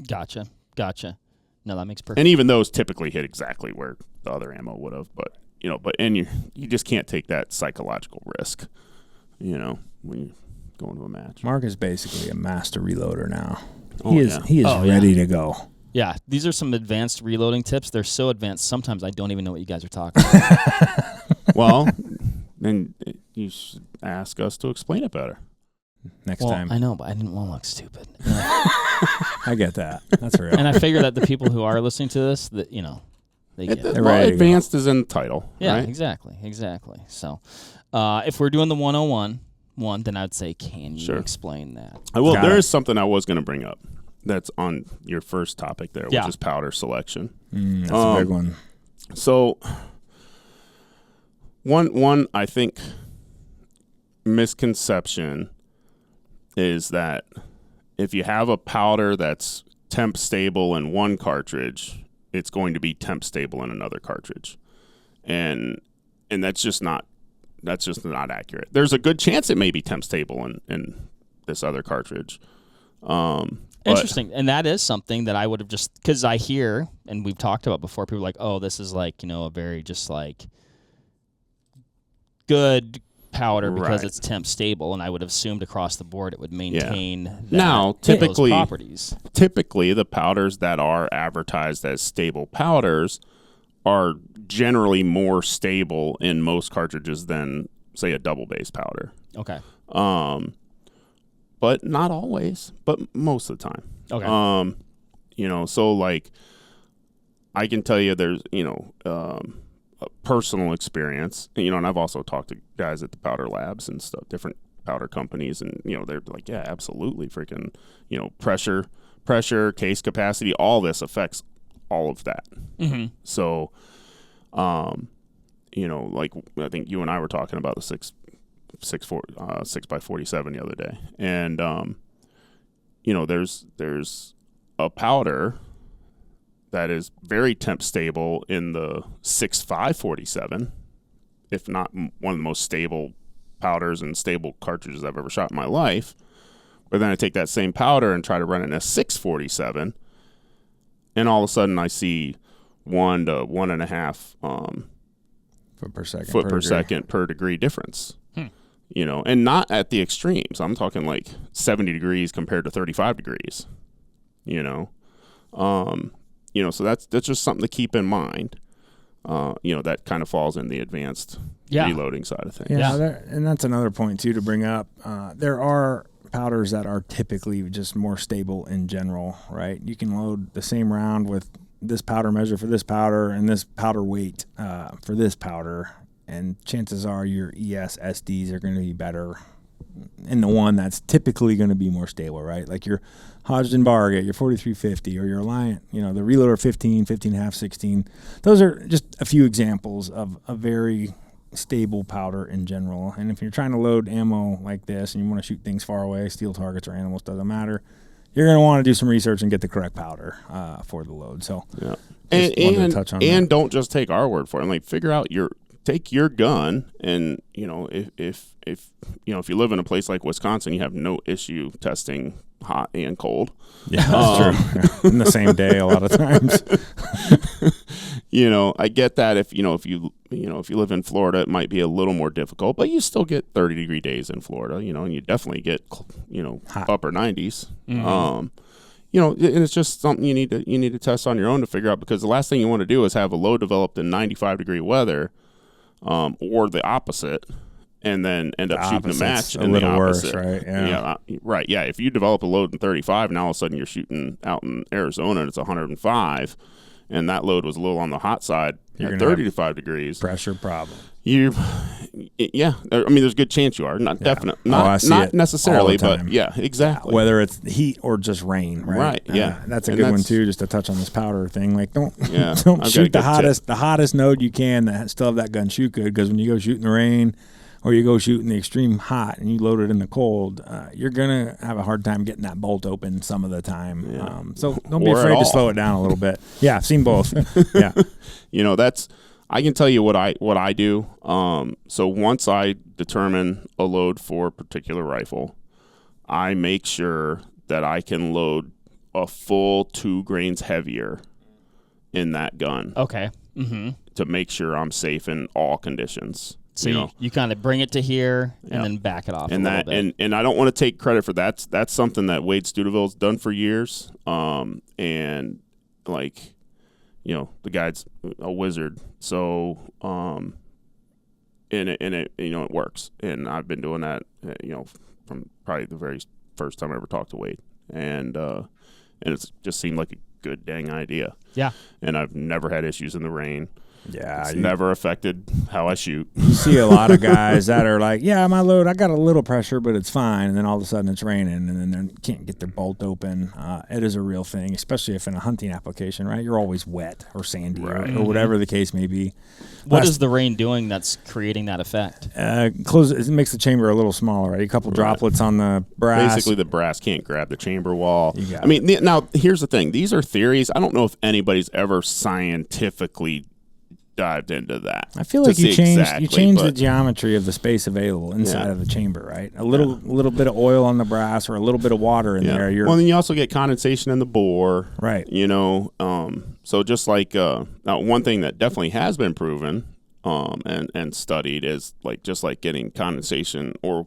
Gotcha. No, that makes perfect. And even those typically hit exactly where the other ammo would have, but you just can't take that psychological risk, when you go into a match. Mark is basically a master reloader now. Oh, he is ready to go. Yeah, these are some advanced reloading tips. They're so advanced, sometimes I don't even know what you guys are talking about. Well, then you should ask us to explain it better. Next time. I know, but I didn't want to look stupid. I get that. That's real. And I figure that the people who are listening to this, they get it. Advanced is in the title. Yeah, right? exactly. So if we're doing the 101 one, then I'd say, can you explain that? I will. There is something I was going to bring up that's on your first topic there, which is powder selection. That's a big one. So one I think misconception is that if you have a powder that's temp stable in one cartridge, it's going to be temp stable in another cartridge, and that's just not accurate. There's a good chance it may be temp stable in this other cartridge. Interesting. And that is something that I would have just, because I hear, and we've talked about before, people are like, oh, this is like, a very just like good powder because it's temp stable, and I would have assumed across the board it would maintain those properties. Typically, the powders that are advertised as stable powders are generally more stable in most cartridges than, say, a double base powder. Okay. But not always, but most of the time. Okay. So like I can tell you there's, a personal experience, and I've also talked to guys at the powder labs and stuff, different powder companies, and they're like, yeah, absolutely, freaking, pressure, case capacity, all this affects all of that. Mm-hmm. So, like I think you and I were talking about the 6x47 the other day, and there's a powder that is very temp stable in the 6.547, if not one of the most stable powders and stable cartridges I've ever shot in my life. But then I take that same powder and try to run it in a 6.47, and all of a sudden I see 1 to 1.5 foot per second per degree difference. And not at the extremes. I'm talking like 70 degrees compared to 35 degrees. So that's just something to keep in mind. That kind of falls in the advanced reloading side of things. Yeah, and that's another point too to bring up. There are powders that are typically just more stable in general, right? You can load the same round with this powder measure for this powder and this powder weight for this powder, and chances are your ES SDs are going to be better in the one that's typically going to be more stable, right? Like your Hodgdon Bargett, your 4350, or your Alliant, the Reloader 15, 15.5, 16. Those are just a few examples of a very stable powder in general. And if you're trying to load ammo like this and you want to shoot things far away, steel targets or animals, doesn't matter, you're going to want to do some research and get the correct powder for the load. So, yeah. And don't just take our word for it. Like, figure out take your gun, and if you live in a place like Wisconsin, you have no issue testing hot and cold. Yeah, that's true. In the same day, a lot of times. I get that if you live in Florida, it might be a little more difficult, but you still get 30-degree days in Florida, and you definitely get hot. upper 90s. Mm-hmm. And it's just something you need to test on your own to figure out, because the last thing you want to do is have a load developed in 95-degree weather, or the opposite, and then end up shooting a match in the opposite. Worse, right? Yeah, right. Yeah, if you develop a load in 35, and all of a sudden you're shooting out in Arizona and it's 105, and that load was a little on the hot side at 35 degrees. Pressure problem. There's a good chance you are. Not definite, not necessarily, but yeah, exactly. Whether it's heat or just rain, right? Right. Yeah, that's a good one too. Just to touch on this powder thing, like don't I've shoot the hottest node you can that still have that gun shoot good, because when you go shoot in the rain or you go shoot in the extreme hot and you load it in the cold, you're gonna have a hard time getting that bolt open some of the time. Yeah. So don't be afraid to slow it down a little bit. Yeah, I've seen both. Yeah, I can tell you what I do. So once I determine a load for a particular rifle, I make sure that I can load a full 2 grains heavier in that gun. Okay. Mm-hmm. To make sure I'm safe in all conditions. So you kind of bring it to here and then back it off a little bit. And I don't want to take credit for that. That's something that Wade Studeville's done for years. And like, the guy's a wizard. So, it works. And I've been doing that, from probably the very first time I ever talked to Wade. And it's just seemed like a good dang idea. Yeah. And I've never had issues in the rain. Yeah, it's never affected how I shoot. You see a lot of guys that are like, yeah, my load, I got a little pressure, but it's fine. And then all of a sudden it's raining, and then they can't get their bolt open. It is a real thing, especially if in a hunting application, right? You're always wet or sandy or whatever the case may be. What is the rain doing that's creating that effect? It makes the chamber a little smaller, right? A couple droplets on the brass. Basically, the brass can't grab the chamber wall. Now, here's the thing. These are theories. I don't know if anybody's ever scientifically dived into that. I feel like you change the geometry of the space available inside of the chamber, right? A little bit of oil on the brass or a little bit of water in there. Well, then you also get condensation in the bore, right? So just like now, one thing that definitely has been proven and studied is just like getting condensation, or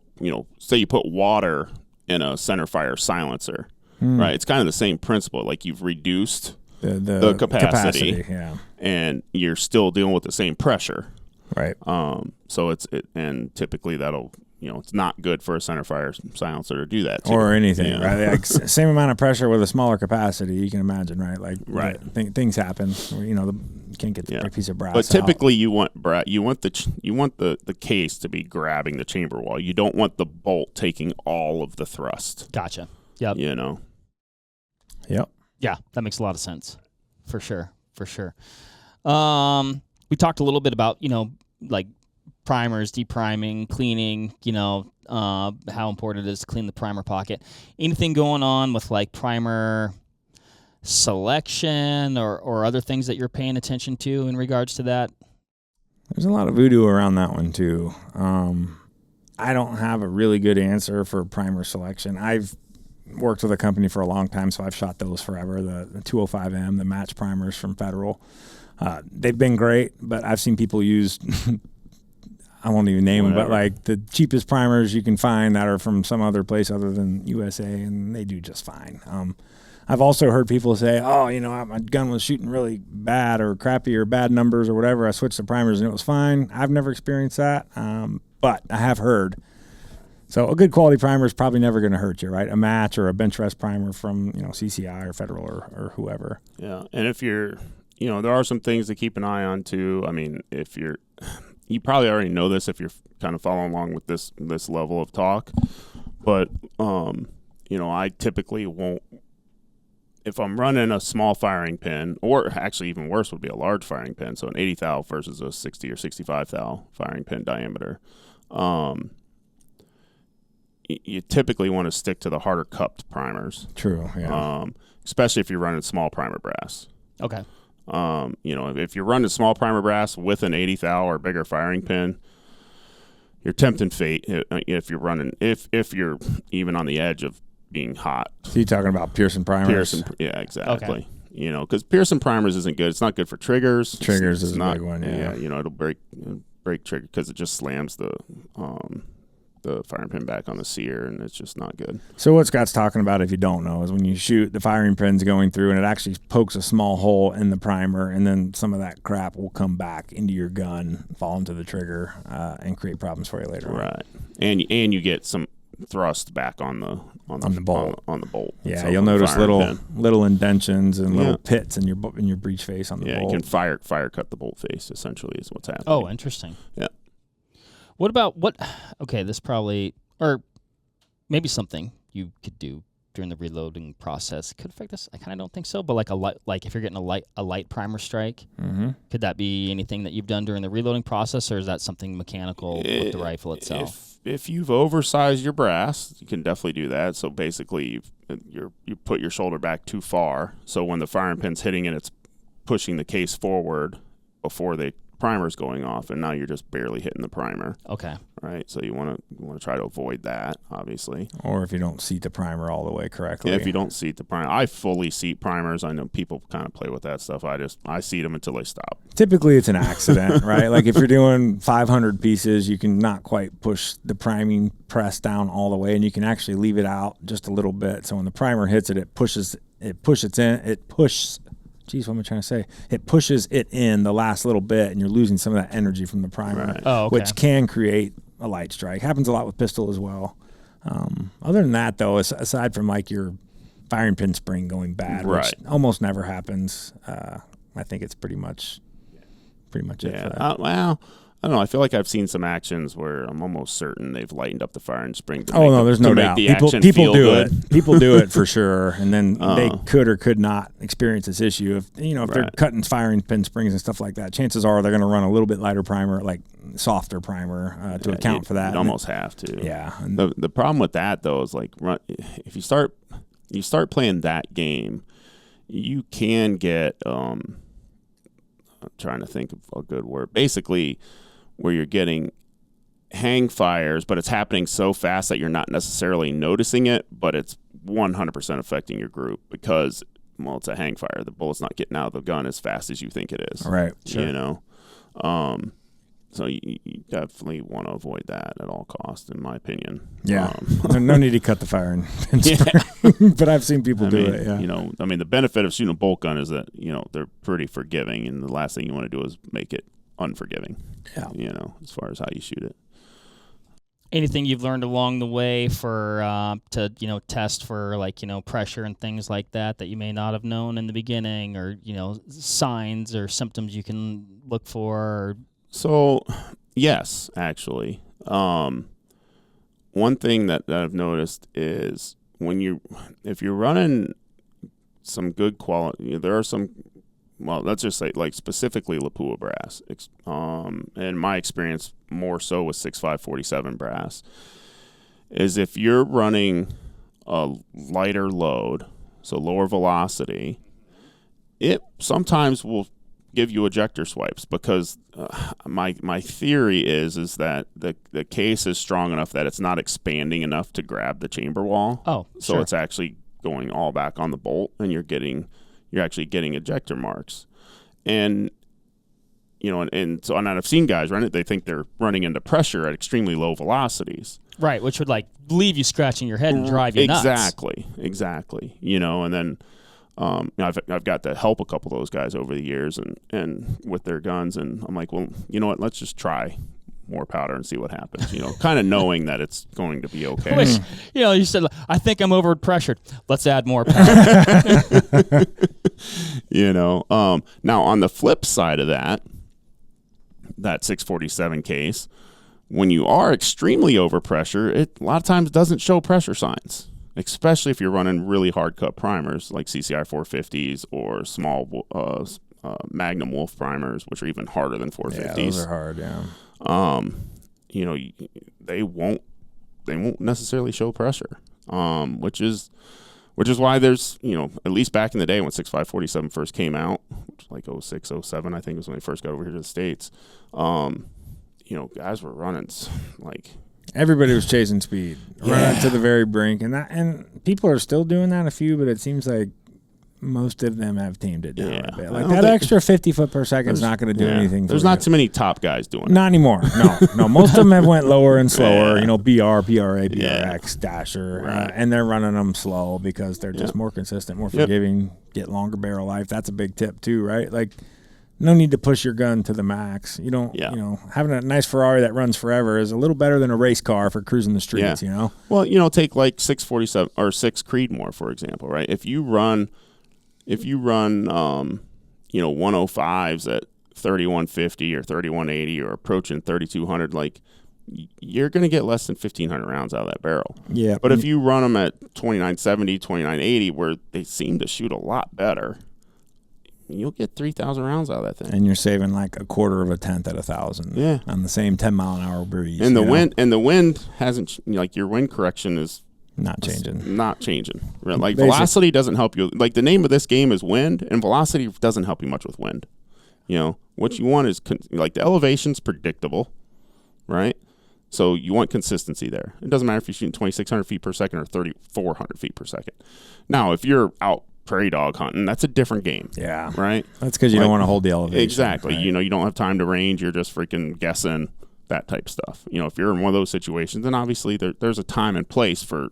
say you put water in a center fire silencer, right? It's kind of the same principle. Like, you've reduced the capacity, and you're still dealing with the same pressure, right? So and typically that'll, it's not good for a center fire silencer to do that too. Or anything, right? Like, same amount of pressure with a smaller capacity, you can imagine, right? Like, things happen. can't get the piece of brass But typically, out. you want the case to be grabbing the chamber wall. You don't want the bolt taking all of the thrust. Gotcha. Yep. You know. Yep. Yeah, that makes a lot of sense. For sure. We talked a little bit about, like primers, depriming, cleaning, how important it is to clean the primer pocket. Anything going on with like primer selection or other things that you're paying attention to in regards to that? There's a lot of voodoo around that one too. I don't have a really good answer for primer selection. I've worked with a company for a long time, so I've shot those forever. The 205M, the match primers from Federal. They've been great, but I've seen people use, I won't even name them, but like the cheapest primers you can find that are from some other place other than USA, and they do just fine. I've also heard people say, my gun was shooting really bad or crappy or bad numbers or whatever. I switched the primers and it was fine. I've never experienced that, but I have heard. So a good quality primer is probably never going to hurt you, right? A match or a bench rest primer from, CCI or Federal or whoever. Yeah, and if you're, there are some things to keep an eye on too. I mean, you probably already know this if you're kind of following along with this level of talk, but I typically won't. If I'm running a small firing pin, or actually even worse would be a large firing pin, so an 80 thou versus a 60 or 65 thou firing pin diameter, you typically want to stick to the harder cupped primers. True, yeah. Especially if you're running small primer brass. Okay. If you're running small primer brass with an 80 thou or bigger firing pin, you're tempting fate if you're even on the edge of being hot. So you're talking about Pearson primers? Yeah, exactly. Okay. Because Pearson primers isn't good. It's not good for triggers. Triggers is a big one, yeah. It'll break trigger because it just slams the firing pin back on the sear, and it's just not good. So what Scott's talking about, if you don't know, is when you shoot, the firing pin's going through, and it actually pokes a small hole in the primer, and then some of that crap will come back into your gun, fall into the trigger, and create problems for you later on. Right. And you get some thrust back on the bolt. On the bolt. Yeah, so you'll notice little indentions and little pits in your breech face on the bolt. Yeah, you can fire cut the bolt face, essentially, is what's happening. Oh, interesting. Yeah. What about okay, this probably, or maybe something you could do during the reloading process could affect this. I kind of don't think so, but like if you're getting a light primer strike, could that be anything that you've done during the reloading process, or is that something mechanical with the rifle itself? If you've oversized your brass, you can definitely do that. So basically, you put your shoulder back too far, so when the firing pin's hitting it, it's pushing the case forward before the primer's going off, and now you're just barely hitting the primer. Okay. Right. So you want to try to avoid that, obviously. Or if you don't seat the primer all the way correctly. Yeah, if you don't seat the primer, I fully seat primers. I know people kind of play with that stuff. I seat them until they stop. Typically, it's an accident, right? Like if you're doing 500 pieces, you can not quite push the priming press down all the way, and you can actually leave it out just a little bit. So when the primer hits it, it pushes. Geez, what am I trying to say? It pushes it in the last little bit, and you're losing some of that energy from the primer, right. Oh, okay. Which can create a light strike. Happens a lot with pistol as well. Other than that, though, aside from like your firing pin spring going bad, right. which almost never happens, I think it's pretty much it for that. Well, I don't know. I feel like I've seen some actions where I'm almost certain they've lightened up the firing spring. There's no doubt. People do good. it. People do it for sure, and then they could or could not experience this issue. If they're cutting firing pin springs and stuff like that, chances are they're going to run a little bit lighter primer, like softer primer, to account for that. You almost have to. Yeah. The problem with that though is like if you start playing that game, you can get. I'm trying to think of a good word. Basically, where you're getting hang fires, but it's happening so fast that you're not necessarily noticing it, but it's 100% affecting your group because, well, it's a hang fire. The bullet's not getting out of the gun as fast as you think it is. Right. Sure. So you definitely want to avoid that at all costs, in my opinion. Yeah. No need to cut the firing pin spring, but I've seen people do it. Yeah. The benefit of shooting a bolt gun is that, they're pretty forgiving, and the last thing you want to do is make it unforgiving. Yeah. As far as how you shoot it. Anything you've learned along the way for to test for pressure and things like that you may not have known in the beginning, or signs or symptoms you can look for? Or... So, yes, actually. One thing that I've noticed is if you're running some good quality, there are some. Well, let's just say, like, specifically Lapua brass. In my experience, more so with 6547 brass, is if you're running a lighter load, so lower velocity, it sometimes will give you ejector swipes, because my theory is that the case is strong enough that it's not expanding enough to grab the chamber wall. Oh, so sure. It's actually going all back on the bolt, and you're actually getting ejector marks. And so I've seen guys run it, they think they're running into pressure at extremely low velocities. Right, which would leave you scratching your head and drive you nuts. Exactly. And then I've got to help a couple of those guys over the years and with their guns, and I'm like, well, you know what, let's just try more powder and see what happens, kind of knowing that it's going to be okay. Which, you said, I think I'm over pressured. Let's add more powder. Now on the flip side of that 647 case, when you are extremely over pressure, it a lot of times doesn't show pressure signs, especially if you're running really hard cut primers like CCI 450s or small Magnum Wolf primers, which are even harder than 450s. Yeah, those are hard, yeah. They won't necessarily show pressure, which is why there's, at least back in the day when 6547 first came out, which was like 06, 07, I think was when they first got over here to the States. Guys were running like everybody was chasing speed, running to the very brink, and people are still doing that, a few, but it seems like most of them have tamed it down a bit. Like that extra 50 foot per second is not going to do anything. There's not too many top guys doing it. Not anymore. No. Most of them have went lower and slower. BR, PRA, PRX, Dasher, and they're running them slow because they're just more consistent, more forgiving, get longer barrel life. That's a big tip too, right? Like, no need to push your gun to the max. Having a nice Ferrari that runs forever is a little better than a race car for cruising the streets. Well, take like 647 or 6 Creedmoor, for example, right? If you run 105s at 3150 or 3180 or approaching 3200, like, you're going to get less than 1,500 rounds out of that barrel. Yeah. But if you run them at 2970, 2980, where they seem to shoot a lot better, you'll get 3,000 rounds out of that thing. And you're saving like a quarter of a tenth at 1,000 on the same 10 mile an hour breeze. And the wind hasn't, your wind correction is not changing. Like, velocity doesn't help you. Like, the name of this game is wind, and velocity doesn't help you much with wind. What you want is like the elevation's predictable, right? So you want consistency there. It doesn't matter if you're shooting 2,600 feet per second or 3,400 feet per second. Now, if you're out prairie dog hunting, that's a different game. Yeah. Right? That's because you don't want to hold the elevation. Exactly. Right? You don't have time to range. You're just freaking guessing, that type stuff. If you're in one of those situations, then obviously there's a time and place for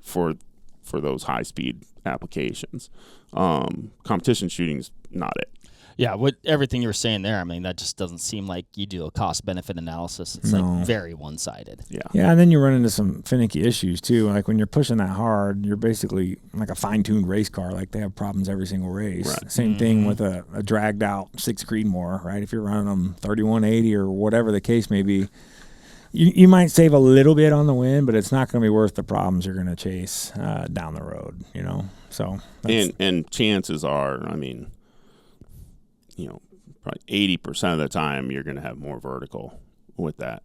those high speed applications. Competition shooting's not it. Yeah, everything you were saying there, I mean, that just doesn't seem like you do a cost-benefit analysis. It's like very one-sided. Yeah, and then you run into some finicky issues, too. Like, when you're pushing that hard, you're basically like a fine-tuned race car. Like, they have problems every single race. Right. Same thing with a dragged-out 6 Creedmoor, right? If you're running them 3180 or whatever the case may be, you might save a little bit on the wind, but it's not going to be worth the problems you're going to chase down the road, So and chances are, I mean, probably 80% of the time you're going to have more vertical with that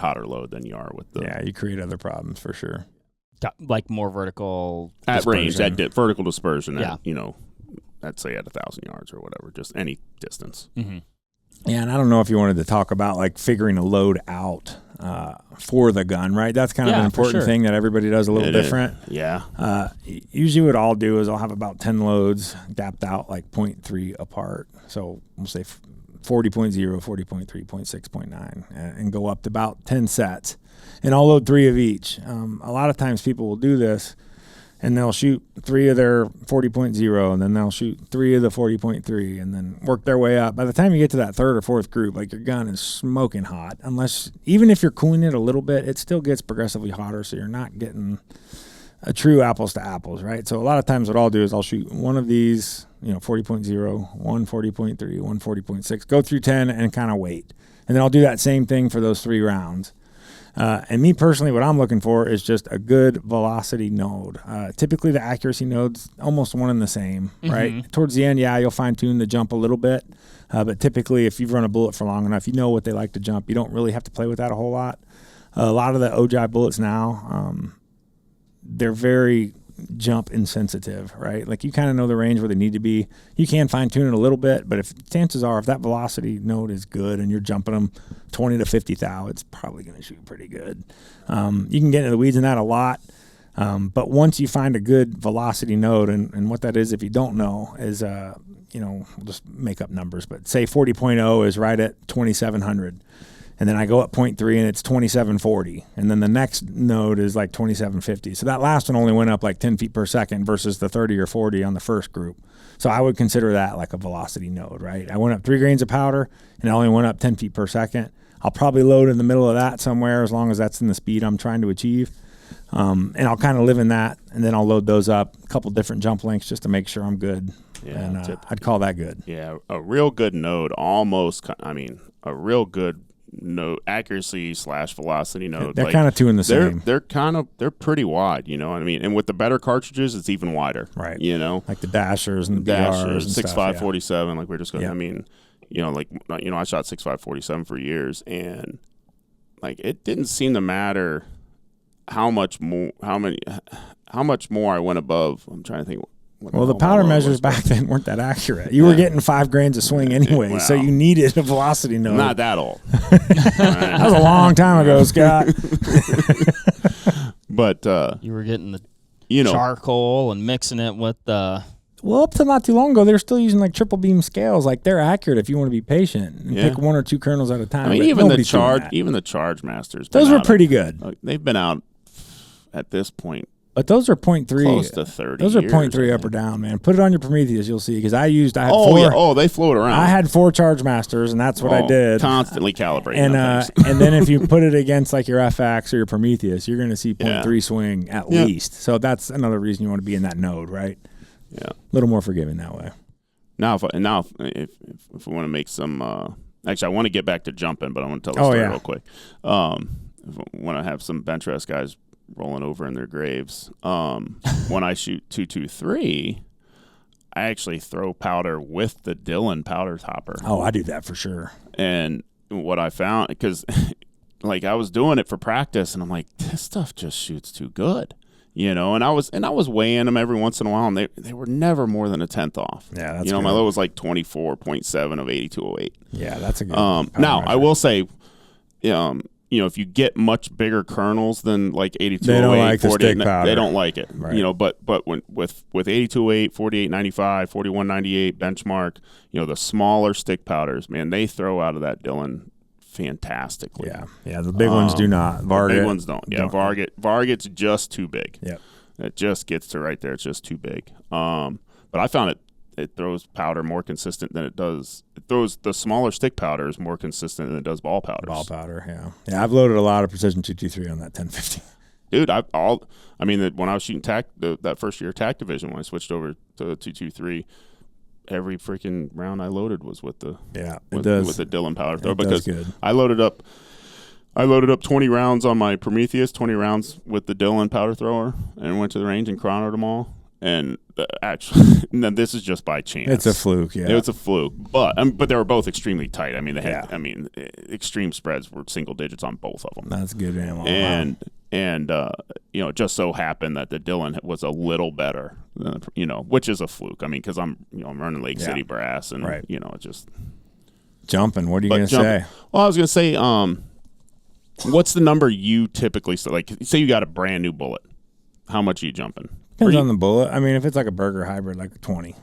hotter load than you are with the. Yeah, you create other problems for sure. Like more vertical at dispersion. range, vertical dispersion. At, let's say at 1,000 yards or whatever, just any distance. Mm-hmm. Yeah, and I don't know if you wanted to talk about like figuring a load out for the gun, right? That's kind of an important thing that everybody does a little different. Yeah. Usually what I'll do is I'll have about 10 loads gapped out like 0.3 apart. So we'll say 40.0, 40.3, 0.6, 0.9, and go up to about 10 sets. And I'll load 3 of each. A lot of times people will do this and they'll shoot 3 of their 40.0, and then they'll shoot 3 of the 40.3, and then work their way up. By the time you get to that third or fourth group, like your gun is smoking hot. Even if you're cooling it a little bit, it still gets progressively hotter, so you're not getting a true apples to apples, right? So a lot of times what I'll do is I'll shoot one of these, 40.0, one 40.3, one 40.6, go through 10 and kind of wait. And then I'll do that same thing for those 3 rounds. And me personally, what I'm looking for is just a good velocity node. Typically the accuracy node's almost one and the same, right? Towards the end, you'll fine tune the jump a little bit. But typically if you've run a bullet for long enough, you know what they like to jump. You don't really have to play with that a whole lot. A lot of the OJI bullets now, they're very jump insensitive, right? Like you kind of know the range where they need to be. You can fine tune it a little bit, but chances are if that velocity node is good and you're jumping them 20 to 50 thou, it's probably going to shoot pretty good. You can get into the weeds in that a lot. But once you find a good velocity node, and what that is, if you don't know, is, we'll just make up numbers, but say 40.0 is right at 2,700. And then I go up 0.3 and it's 2740. And then the next node is like 2750. So that last one only went up like 10 feet per second versus the 30 or 40 on the first group. So I would consider that like a velocity node, right? I went up 3 grains of powder and it only went up 10 feet per second. I'll probably load in the middle of that somewhere as long as that's in the speed I'm trying to achieve. And I'll kind of live in that. And then I'll load those up, a couple different jump lengths just to make sure I'm good. Yeah, and I'd call that good. Yeah, a real good node a real good node accuracy / velocity node. They're kind of two in the same. They're pretty wide, you know what I mean? And with the better cartridges, it's even wider. Right. Like the Dashers and the BRs and 6.5 47, like we we're just going. Yeah. I mean, I shot 6.5 47 for years, and like it didn't seem to matter how much more I went above. I'm trying to think. Well, the powder measures back then weren't that accurate. You were getting 5 grains of swing anyway, so you needed a velocity node. Not that old. That was a long time ago, Scott. But you were getting the charcoal and mixing it with the. Well, up to not too long ago, they were still using like triple beam scales. Like they're accurate if you want to be patient and pick 1 or 2 kernels at a time. I mean, even the Charge Masters. Those were pretty good. They've been out at this point. But those are 0.3. Close to 30 Those are years, 0.3 up or down, man. Put it on your Prometheus, you'll see. Because I had 4. Oh, they float around. I had 4 Charge Masters, and that's what I did. Constantly calibrating. And then if you put it against like your FX or your Prometheus, you're going to see 0.3 swing at least. So that's another reason you want to be in that node, right? Yeah. A little more forgiving that way. Now, if we want to make some, actually, I want to get back to jumping, but I want to tell the story real quick. When I have some bench rest guys rolling over in their graves, when I shoot 223, I actually throw powder with the Dillon powder topper. Oh, I do that for sure. And what I found, because like I was doing it for practice, and I'm like, this stuff just shoots too good. And I was weighing them every once in a while, and they were never more than a tenth off. Yeah, that's my low was like 24.7 of 8208. Yeah, that's a good. Now measure. I will say, if you get much bigger kernels than like 8208, they don't like the stick powder. They don't like it. Right. But when with 8208, 4895, 4198 benchmark, the smaller stick powders, man, they throw out of that Dillon fantastically. Yeah. The big ones do not. Varget, the big ones don't. Yeah, Varget's just too big. Yep. It just gets to right there. It's just too big. But I found it throws powder more consistent than it does. It throws the smaller stick powders more consistent than it does ball powders. Ball powder, yeah. Yeah, I've loaded a lot of Precision 223 on that 1050. Dude, when I was shooting TAC, that first year TAC division, when I switched over to 223, every freaking round I loaded was with the with the Dillon powder thrower, because good. I loaded up 20 rounds on my Prometheus, 20 rounds with the Dillon powder thrower, and went to the range and chronoed them all. And this is just by chance. It's a fluke, yeah. It was a fluke, but they were both extremely tight. I mean, extreme spreads were single digits on both of them. That's good ammo. And it just so happened that the Dillon was a little better, which is a fluke. I mean, because I'm running Lake City brass, and it just jumping. What are you going to say? Well, I was going to say, what's the number you typically like? Say you got a brand new bullet, how much are you jumping? Depends on the bullet. I mean, if it's like a burger hybrid, like a 20.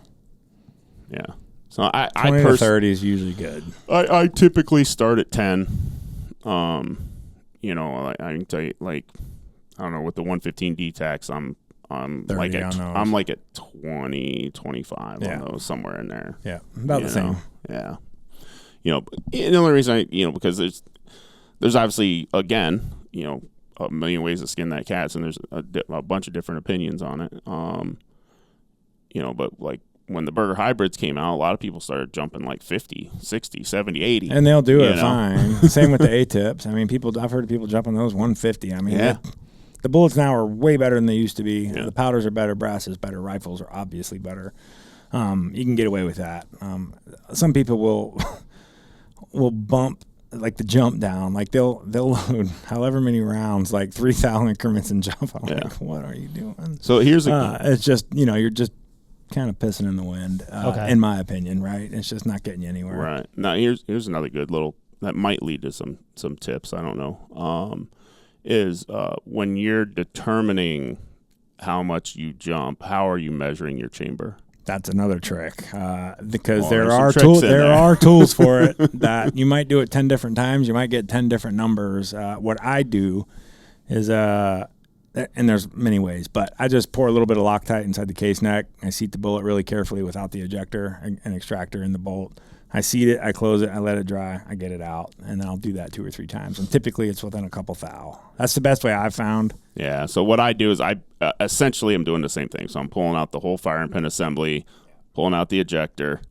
Yeah. So 20 to 30 is usually good. I typically start at 10. I can tell you, like, I don't know, with the 115 D-Tax, I'm I'm 30 like on at those. I'm like at 20, 25 Yeah. on those, somewhere in there. Yeah, about You the same. know? Yeah. The only reason because there's obviously, again, a million ways to skin that cat, and there's a bunch of different opinions on it. But like when the burger hybrids came out, a lot of people started jumping like 50, 60, 70, 80. And they'll do it fine. Same with the A-tips. I mean, I've heard people jumping those 150. I mean, the bullets now are way better than they used to be. Yeah. The powders are better, brass is better, rifles are obviously better. You can get away with that. Some people will bump like the jump down. Like they'll load however many rounds, like 3,000 increments and jump. I'm like, what are you doing? So here's it's just, you're just kind of pissing in the wind, in my opinion, right? It's just not getting you anywhere. Right. Now here's another good little that might lead to some tips. I don't know. Is when you're determining how much you jump, how are you measuring your chamber? That's another trick, because there there are tools for it that you might do it 10 different times. You might get 10 different numbers. What I do is, and there's many ways, but I just pour a little bit of Loctite inside the case neck. I seat the bullet really carefully without the ejector and extractor in the bolt. I seat it, I close it, I let it dry, I get it out, and then I'll do that 2 or 3 times. And typically it's within a couple thou. That's the best way I've found. Yeah, so what I do is I essentially am doing the same thing. So I'm pulling out the whole firing pin assembly, pulling out the ejector.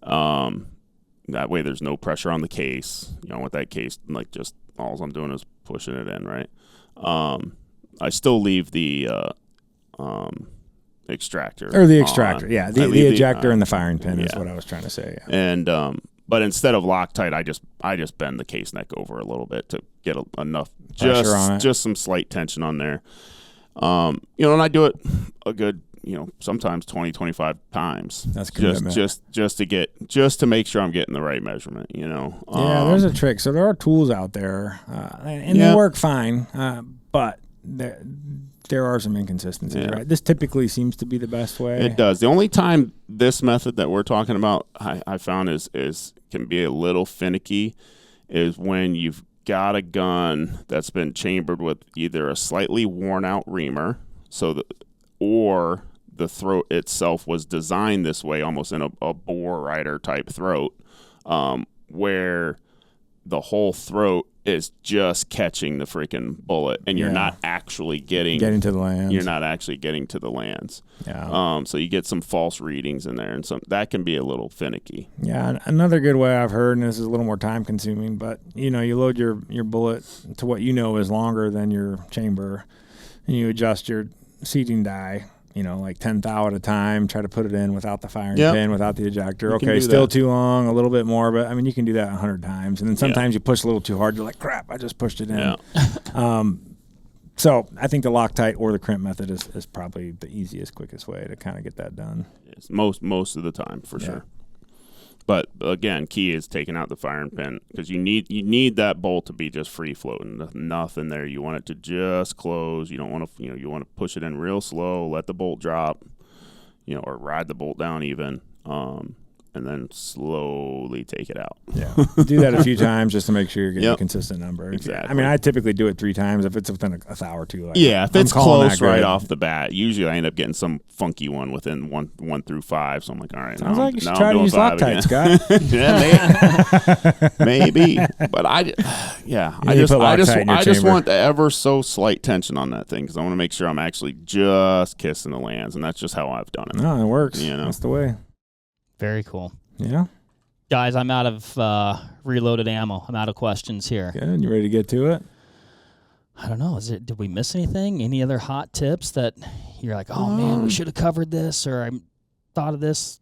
That way there's no pressure on the case. With that case, like just all I'm doing is pushing it in, right? I still leave the extractor. Or the extractor, on. yeah. The ejector and the firing pin is what I was trying to say. Yeah. And but instead of Loctite, I just bend the case neck over a little bit to get enough pressure on it. Just some slight tension on there. And I do it a good, sometimes 20, 25 times. That's commitment. Just to make sure I'm getting the right measurement, Yeah, there's a trick. So there are tools out there, and they work fine, but there are some inconsistencies, right? This typically seems to be the best way. It does. The only time this method that we're talking about I found is can be a little finicky is when you've got a gun that's been chambered with either a slightly worn out reamer, or the throat itself was designed this way, almost in a bore rider type throat, where the whole throat is just catching the freaking bullet, and you're not actually getting to the lands. You're not actually getting to the lands. Yeah. So you get some false readings in there, and that can be a little finicky. Yeah. Another good way I've heard, and this is a little more time consuming, but you load your bullet to what is longer than your chamber, and you adjust your seating die. Like 10 thou at a time, try to put it in without the firing pin, without the ejector. Okay, still too long, a little bit more, but I mean, you can do that 100 times. And then sometimes you push a little too hard. You're like, crap, I just pushed it in. Yeah. So I think the Loctite or the crimp method is probably the easiest, quickest way to kind of get that done. It's most of the time, for sure. But again, key is taking out the firing pin, because you need that bolt to be just free floating, nothing there. You want it to just close. You don't want to you want to push it in real slow, let the bolt drop, or ride the bolt down even, and then slowly take it out. Yeah, do that a few times just to make sure you're getting a consistent number. Exactly. I mean, I typically do it 3 times if it's within a thou or two. Like, if it's close right off the bat, usually I end up getting some funky one within 1 through 5. So I'm like, all right, sounds like you should try to use Loctite, Scott. Yeah, maybe. But I just want the ever so slight tension on that thing, because I want to make sure I'm actually just kissing the lands, and that's just how I've done it. No, it works. That's the way. Very cool. Yeah. Guys, I'm out of reloaded ammo. I'm out of questions here. Good. You ready to get to it? I don't know. Did we miss anything? Any other hot tips that you're like, oh, man, we should have covered this, or I thought of this?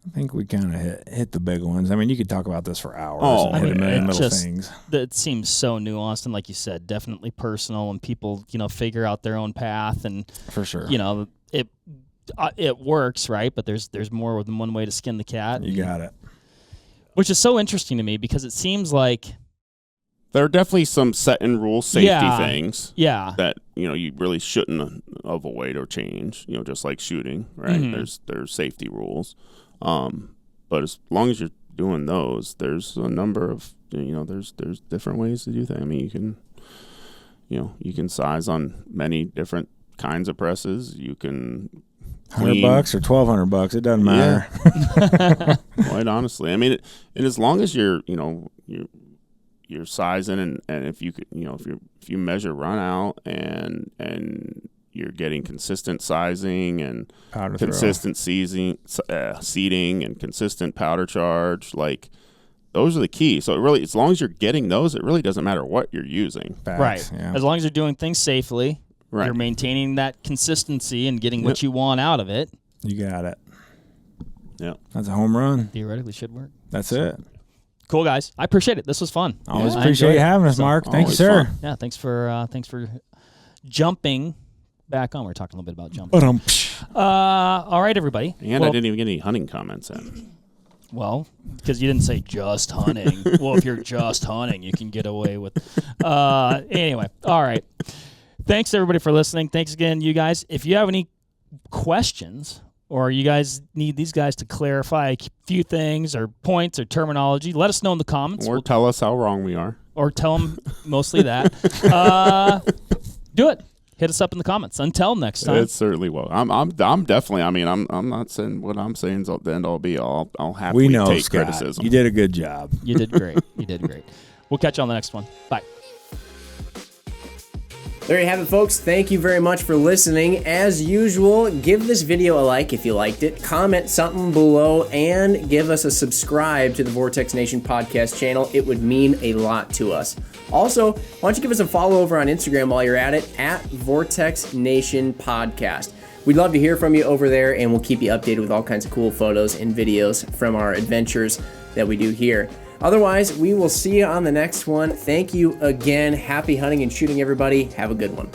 I think we kind of hit the big ones. I mean, you could talk about this for hours and hit a million little things. It seems so nuanced, and like you said, definitely personal, and people, figure out their own path, and for sure, it works, right? But there's more than one way to skin the cat. You got it. Which is so interesting to me, because it seems like there are definitely some set in rule safety things that you really shouldn't avoid or change, just like shooting, right? Mm-hmm. There's safety rules, but as long as you're doing those, there's a number of there's different ways to do things. I mean, you can size on many different kinds of presses. You can $100 or $1,200, it doesn't matter. Yeah. Quite honestly, I mean, and as long as you're sizing and if you could, if you measure run out and you're getting consistent sizing and Powder consistent seeding and consistent powder charge, like those are the key. So it really, as long as you're getting those, it really doesn't matter what you're using. Facts, Right. yeah. As long as you're doing things safely, Right. you're maintaining that consistency and getting what you want out of it. You got it. Yeah. That's a home run. Theoretically should work. That's it. Cool, guys. I appreciate it. This was fun. Always I appreciate enjoyed you it. having us, So, Mark. Thank you, always sir. fun. Yeah, thanks for jumping back on. We're talking a little bit about jumping. All right, everybody. And I didn't even get any hunting comments in. Well, because you didn't say just hunting. Well, if you're just hunting, you can get away with. Anyway, all right. Thanks everybody for listening. Thanks again, you guys. If you have any questions or you guys need these guys to clarify a few things or points or terminology, let us know in the comments. Or tell us how wrong we are. Or tell them mostly that. Do it. Hit us up in the comments. Until next time. It certainly will. I'm definitely. I mean, I'm not saying what I'm saying is the end all be all. I'll happily We know, take Scott. criticism. You did a good job. You did great. You did great. We'll catch you on the next one. Bye. There you have it, folks. Thank you very much for listening. As usual, give this video a like if you liked it, comment something below, and give us a subscribe to the Vortex Nation podcast channel. It would mean a lot to us. Also, why don't you give us a follow over on Instagram while you're at it, at Vortex Nation Podcast. We'd love to hear from you over there, and we'll keep you updated with all kinds of cool photos and videos from our adventures that we do here. Otherwise, we will see you on the next one. Thank you again. Happy hunting and shooting, everybody. Have a good one.